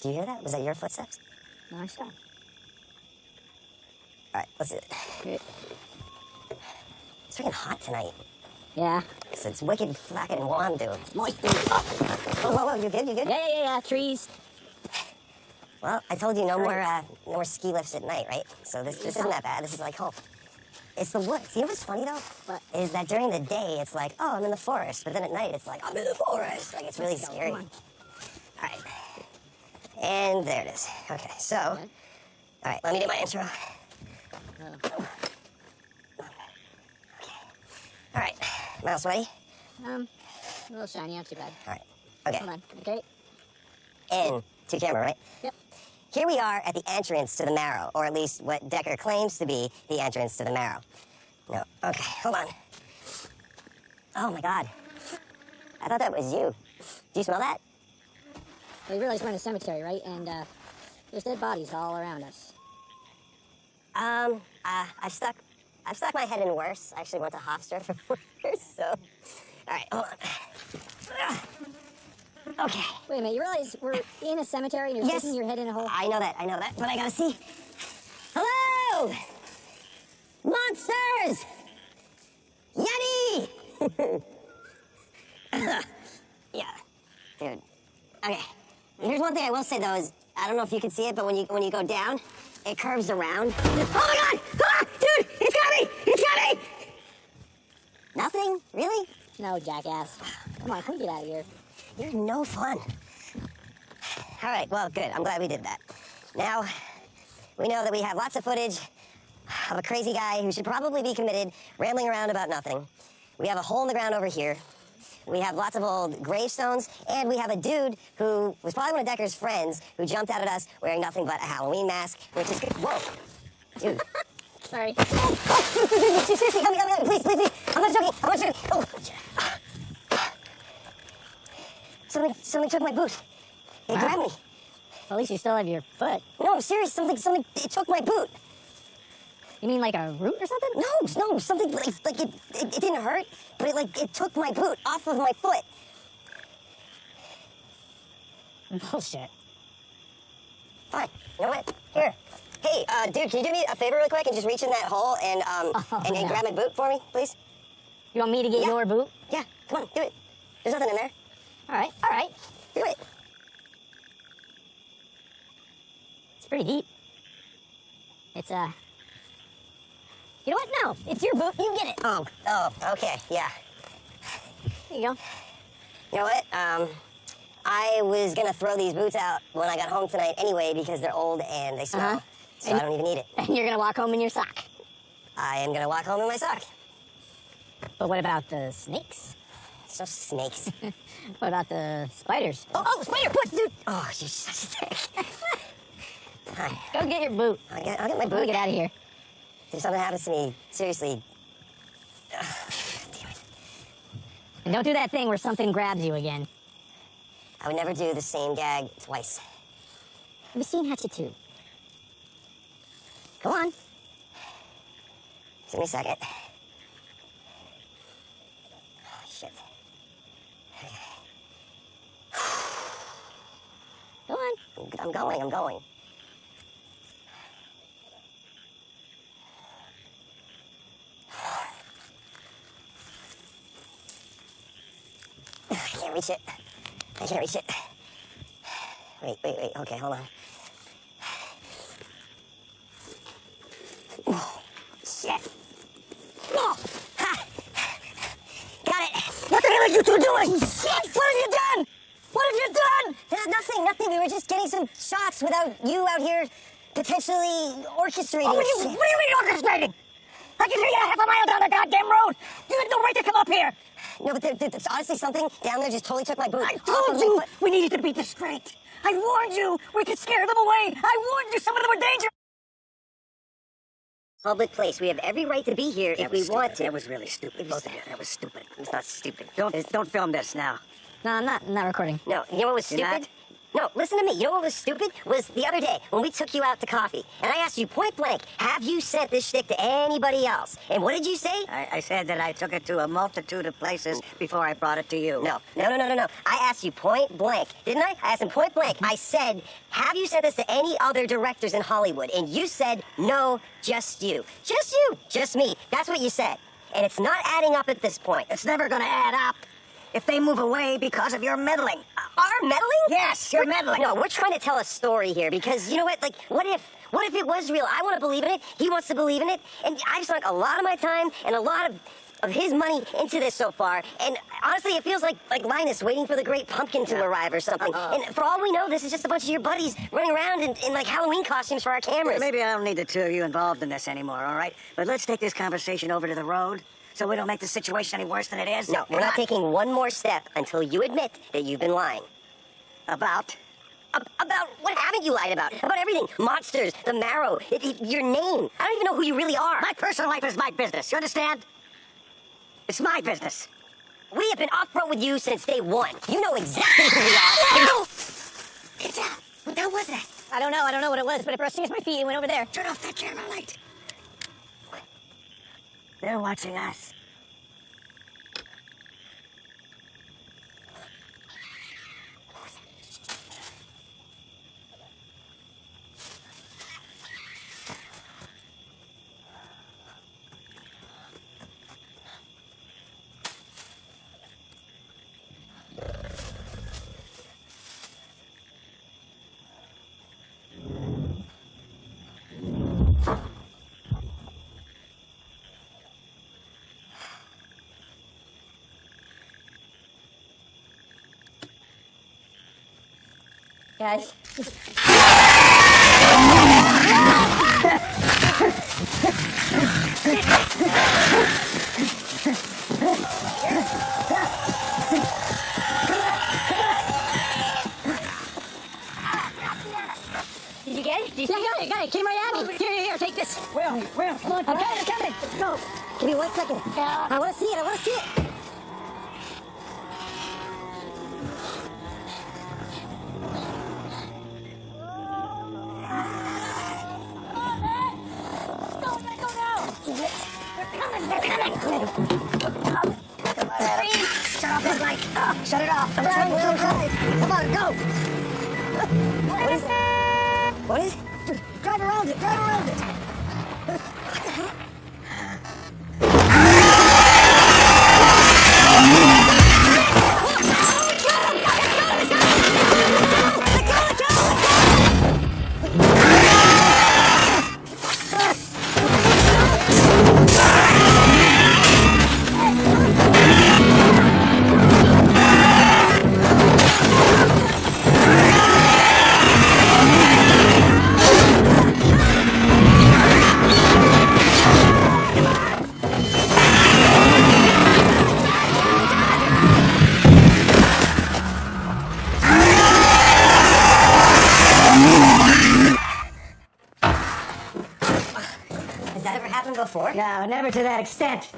Do you hear that? Was that your footsteps? No, I stopped. All right, let's do it. Good. It's freaking hot tonight. Yeah. It's wicked flacking warm, dude. Moist, dude. Whoa, you good? Yeah. Trees. Well, I told you no more ski lifts at night, right? So this isn't that bad. This is like home. It's the woods. You know what's funny, though? What? Is that during the day, it's like, oh, I'm in the forest. But then at night, it's like, I'm in the forest. Like, it's really scary. All right. And there it is. Okay, so... All right, let me do my intro. All right. Mouse, sweaty? A little shiny, not too bad. All right. Okay. Hold on, okay? In to camera, right? Yep. Here we are at the entrance to the Marrow, or at least what Decker claims to be the entrance to the Marrow. No, okay, hold on. Oh my God. I thought that was you. Do you smell that? Well, you realize we're in a cemetery, right? And, there's dead bodies all around us. I've stuck my head in worse. I actually went to Hofstra for worse, so. All right, hold on. Okay. Wait a minute, you realize we're in a cemetery and you're Yes. sticking your head in a hole? I know that, but I gotta see. Hello! Monsters! Yeti! Yeah, dude. Okay. Here's one thing I will say though is I don't know if you can see it, but when you go down, it curves around. Oh my God! Ah, dude, it's got me! It's got me! Nothing? Really? No, jackass. Come on, can we get out of here? You're no fun. All right, well, good. I'm glad we did that. Now, we know that we have lots of footage of a crazy guy who should probably be committed, rambling around about nothing. We have a hole in the ground over here. We have lots of old gravestones, and we have a dude who was probably one of Decker's friends who jumped out at us wearing nothing but a Halloween mask, which is good. Whoa, dude. Sorry. Oh, dude, seriously, help me, please. I'm not joking. Oh. Something took my boot. It grabbed me. At least you still have your foot. No, I'm serious. Something, it took my boot. You mean like a root or something? No, something like it didn't hurt, but it took my boot off of my foot. Bullshit. Fine. You know what? Here. Hey, dude, can you do me a favor real quick and just reach in that hole and no. grab my boot for me, please? You want me to get Yeah. your boot? Yeah, come on, do it. There's nothing in there. All right. Do it. It's pretty deep. It's, You know what? No, it's your boot. You get it. Oh, okay, yeah. There you go. You know what? I was gonna throw these boots out when I got home tonight anyway because they're old and they smell. So I don't even need it. And you're gonna walk home in your sock. I am gonna walk home in my sock. But what about the snakes? There's no snakes. What about the spiders? Oh, spider! What, dude? Oh, you're such a dick. Fine. Go get your boot. I'll get my Let me boot. get out of here. If something happens to me, seriously. Damn it. And don't do that thing where something grabs you again. I would never do the same gag twice. Have you seen Hatchet 2? Go on. Give me a second. Shit. Go on. I'm going. I can't reach it. Wait. Okay, hold on. Oh, shit. Oh, ha. Got it. What the hell are you two doing? Shit! What have you done? Nothing. We were just getting some shots without you out here potentially orchestrating. What do you mean orchestrating? I can hear you half a mile down the goddamn road. You had no right to come up here. No, but there's honestly something down there just totally took my boot. I told you we needed to be discreet. I warned you we could scare them away. I warned you some of them were dangerous. Public place. We have every right to be here if we want to. That was really stupid. Both of you. That was stupid. It's not stupid. Don't film this now. No, I'm not recording. No, you know what was You're stupid? not? No, listen to me. You know what was stupid? Was the other day when we took you out to coffee, and I asked you point blank, have you sent this shtick to anybody else? And what did you say? I said that I took it to a multitude of places before I brought it to you. No. I asked you point blank, didn't I? I asked him point blank. I said, have you sent this to any other directors in Hollywood? And you said, no, just you. Just you. Just me. That's what you said. And it's not adding up at this point. It's never gonna add up if they move away because of your meddling. Our meddling? Yes, you're meddling. No, we're trying to tell a story here because, you know what? Like, what if it was real? I want to believe in it. He wants to believe in it. And I just sunk a lot of my time and a lot of his money into this so far. And honestly, it feels like Linus waiting for the great pumpkin to arrive or something. And for all we know, this is just a bunch of your buddies running around in like Halloween costumes for our cameras. Maybe I don't need the two of you involved in this anymore, all right? But let's take this conversation over to the road so we don't make the situation any worse than it is. No, we're not taking one more step until you admit that you've been lying. About? About what haven't you lied about? About everything. Monsters, the marrow, your name. I don't even know who you really are. My personal life is my business, you understand? It's my business. We have been upfront with you since day one. You know exactly who we are. No! Get down. What the hell was that? I don't know what it was, but it brushed against my feet and went over there. Turn off that camera light. They're watching us. Guys. Did you get it? Did you got it. Came right at me. Here, take this. Will, come on. I'm coming. Let's go. Give me 1 second. Yeah. I want to see it. Shut off that light. Shut it off. Come on, go. What is it? Drive around it. Has that ever happened before? No, never to that extent.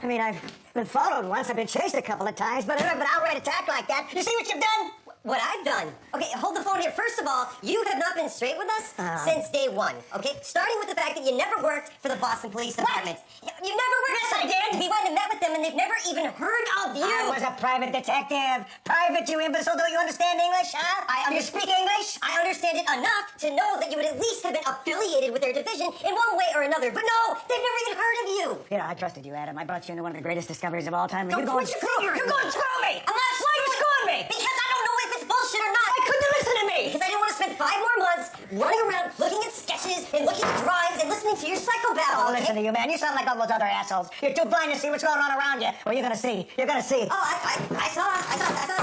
I mean, I've been followed once. I've been chased a couple of times, but never an outright attack like that. You see what you've done? what I've done. Okay, hold the phone here. First of all, you have not been straight with us since day one, okay? Starting with the fact that you never worked for the Boston Police Department. You never worked. Yes, I did. We went and met with them, and they've never even heard of you. I was a private detective. Private, you imbecile. Don't you understand English, huh? You speak English? I understand it enough to know that you would at least have been affiliated with their division in one way or another. But no, they've never even heard of you. You know, I trusted you, Adam. I brought you into one of the greatest discoveries of all time. Don't point your finger at me. You're going to screw me. I'm not screwing me. Because I don't know if it's bullshit or not. Why couldn't you listen to me? Because I didn't want to spend 5 more months running around looking at sketches and looking at drawings and listening to your psychobabble. Oh, listen to you, man. You sound like all those other assholes. You're too blind to see what's going on around you. Well, you're gonna see. You're gonna see. Oh, I saw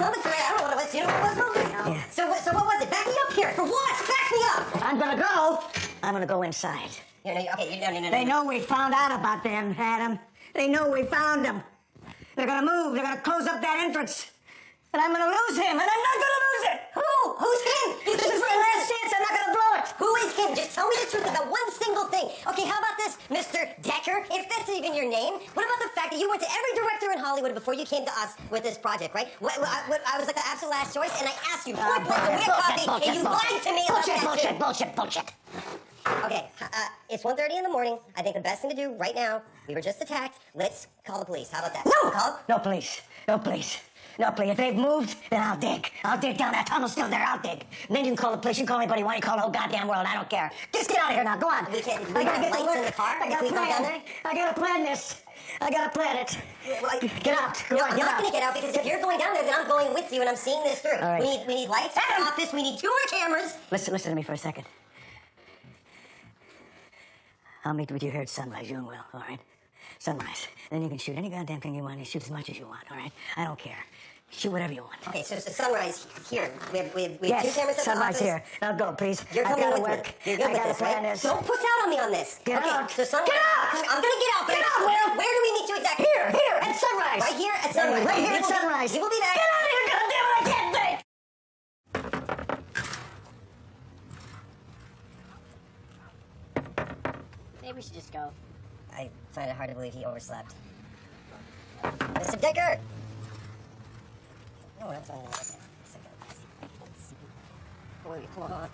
something for it. I don't know what it was. Do you know what it was? Yeah. So what was it? Back me up here. For what? Back me up. I'm gonna go inside. No. They know we found out about them, Adam. They know we found them. They're gonna move. They're gonna close up that entrance. And I'm gonna lose him, and I'm not gonna lose it. Who? Who's him? This is my last chance. I'm not gonna blow it. Who is him? Just tell me the truth about one single thing. Okay, how about this, Mr. Decker? If that's even your name. What about the fact that you went to every director in Hollywood before you came to us with this project, right? I was like the absolute last choice, and I asked you point blank to weird copy, and you lied to me about that too. Bullshit. Okay, it's 1:30 in the morning. I think the best thing to do right now, we were just attacked. Let's call the police. How about that? No! Call? No, please. No, please. No, please. If they've moved, then I'll dig. I'll dig down. That tunnel's still there. I'll dig. And then you can call the police. You can call anybody you want. You call the whole goddamn world. I don't care. Just get out of here now. Go on. We can't. I gotta have get to lights in work. the car. I gotta If we go down there. plan. I gotta plan this. I gotta plan it. Well, Get out. Go No, on, I'm get not out. going to get out because if you're going down there, then I'm going with you, and I'm seeing this through. All right. We need lights in the office. We need 2 more cameras. Listen to me for a second. I'll meet with you here at sunrise. You and Will, all right? Sunrise. Then you can shoot any goddamn thing you want. You shoot as much as you want, all right? I don't care. Shoot whatever you want. Okay, so it's the sunrise here. We have 2 Yes, cameras at the sunrise office. here. Now go, please. You're I coming gotta with work. me. You're good I with gotta this, plan right? this. Don't puss out on me on this. Get okay, out. So sunrise. Get out. I'm going to get out. But Get out, Will. Where do we meet you exactly? Here, at sunrise. Right here at sunrise. Right here We at will be- sunrise. We will be back. Get out of here, goddamn it! I can't think. Maybe we should just go. I find it hard to believe he overslept. Mr. Decker! No, that's not it. Wait, hold on.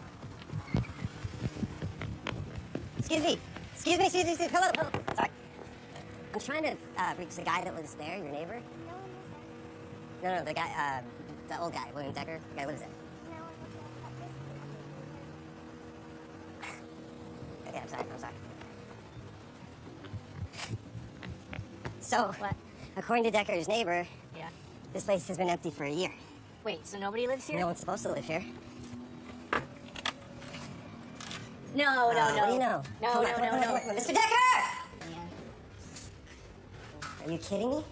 Excuse me. Hello. Sorry. I'm trying to reach the guy that lives there, your neighbor. No, the guy, the old guy, William Decker. The guy who lives there. Okay, I'm sorry. So, according to Decker's neighbor, Yeah. this place has been empty for a year. Wait, so nobody lives here? No one's supposed to live here. No. What do you know? No. Come on, Mr. Decker! Man. Are you kidding me?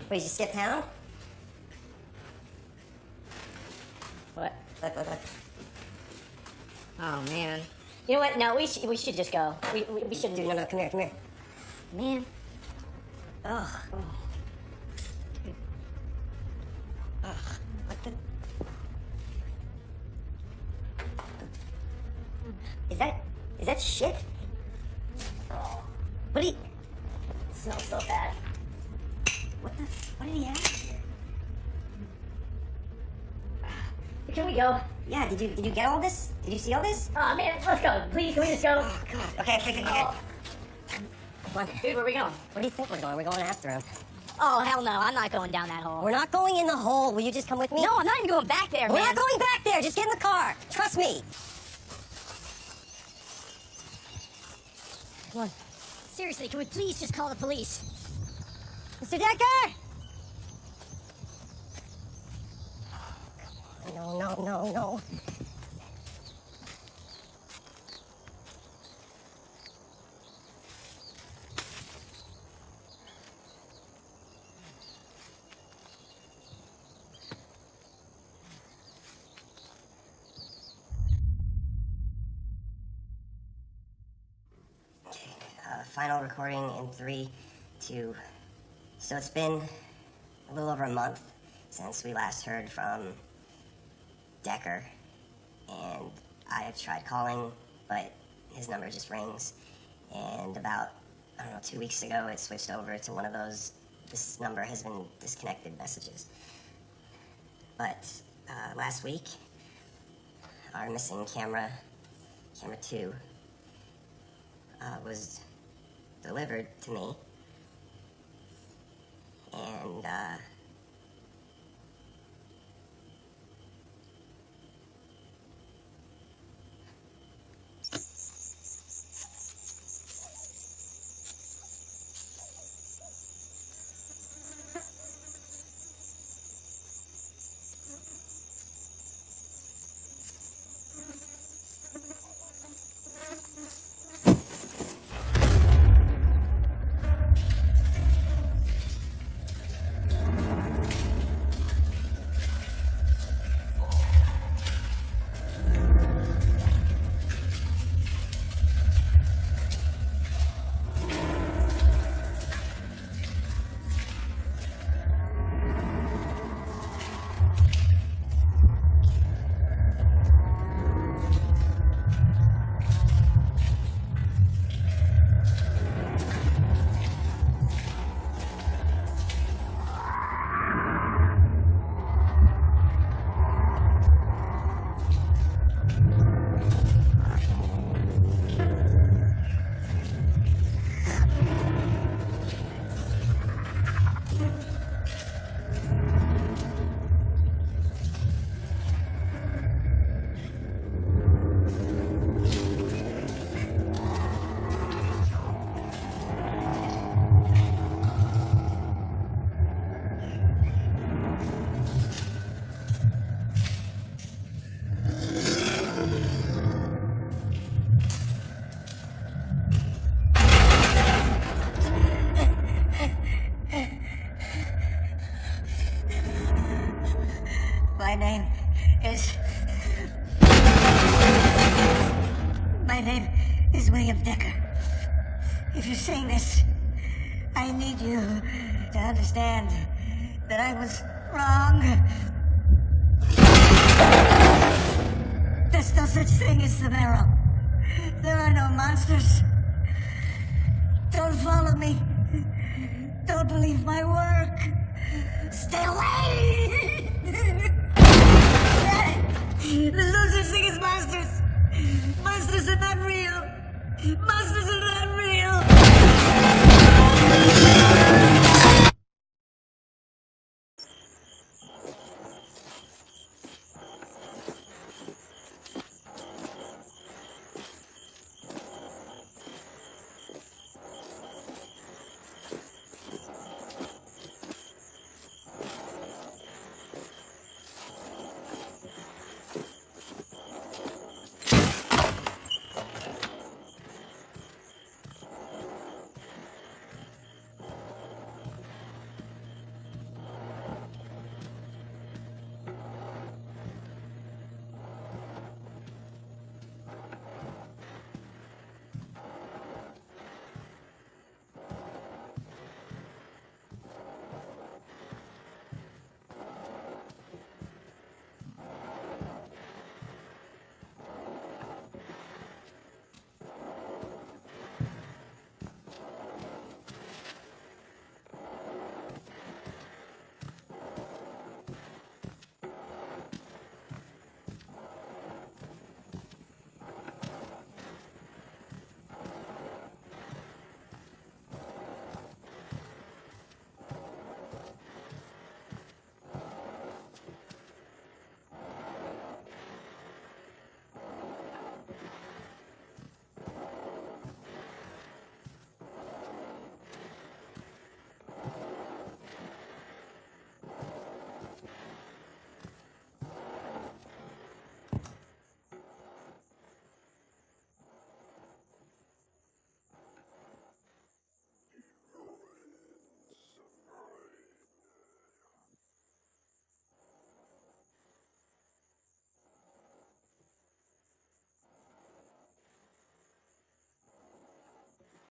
Wait, did you skip town? What? Look. Oh, man. You know what? No, we should just go. We shouldn't Dude, no, come here. Man. Ugh. What the? Is that shit? What do you? It smells so bad. What did he have? Can we go? Yeah, did you get all this? Did you see all this? Oh, man, let's go. Please, can we just go? Oh, God. Okay. Oh. Come on. Dude, where are we going? Where do you think we're going? We're going after him. Oh, hell no. I'm not going down that hole. We're not going in the hole. Will you just come with me? No, I'm not even going back there, We're man. not going back there. Just get in the car. Trust me. Come on. Seriously, can we please just call the police? Mr. Decker! No. Final recording in 3, 2. So it's been a little over a month since we last heard from Decker, and I have tried calling, but his number just rings. And about, 2 weeks ago, it switched over to one of those this number has been disconnected messages. But last week, our missing camera 2, was delivered to me. And My name is William Decker. If you're saying this, I need you to understand that I was wrong. There's no such thing as the Marrow. There are no monsters. Don't follow me. Don't believe my work. Stay away! There's no such thing as monsters. Monsters are not real. Monsters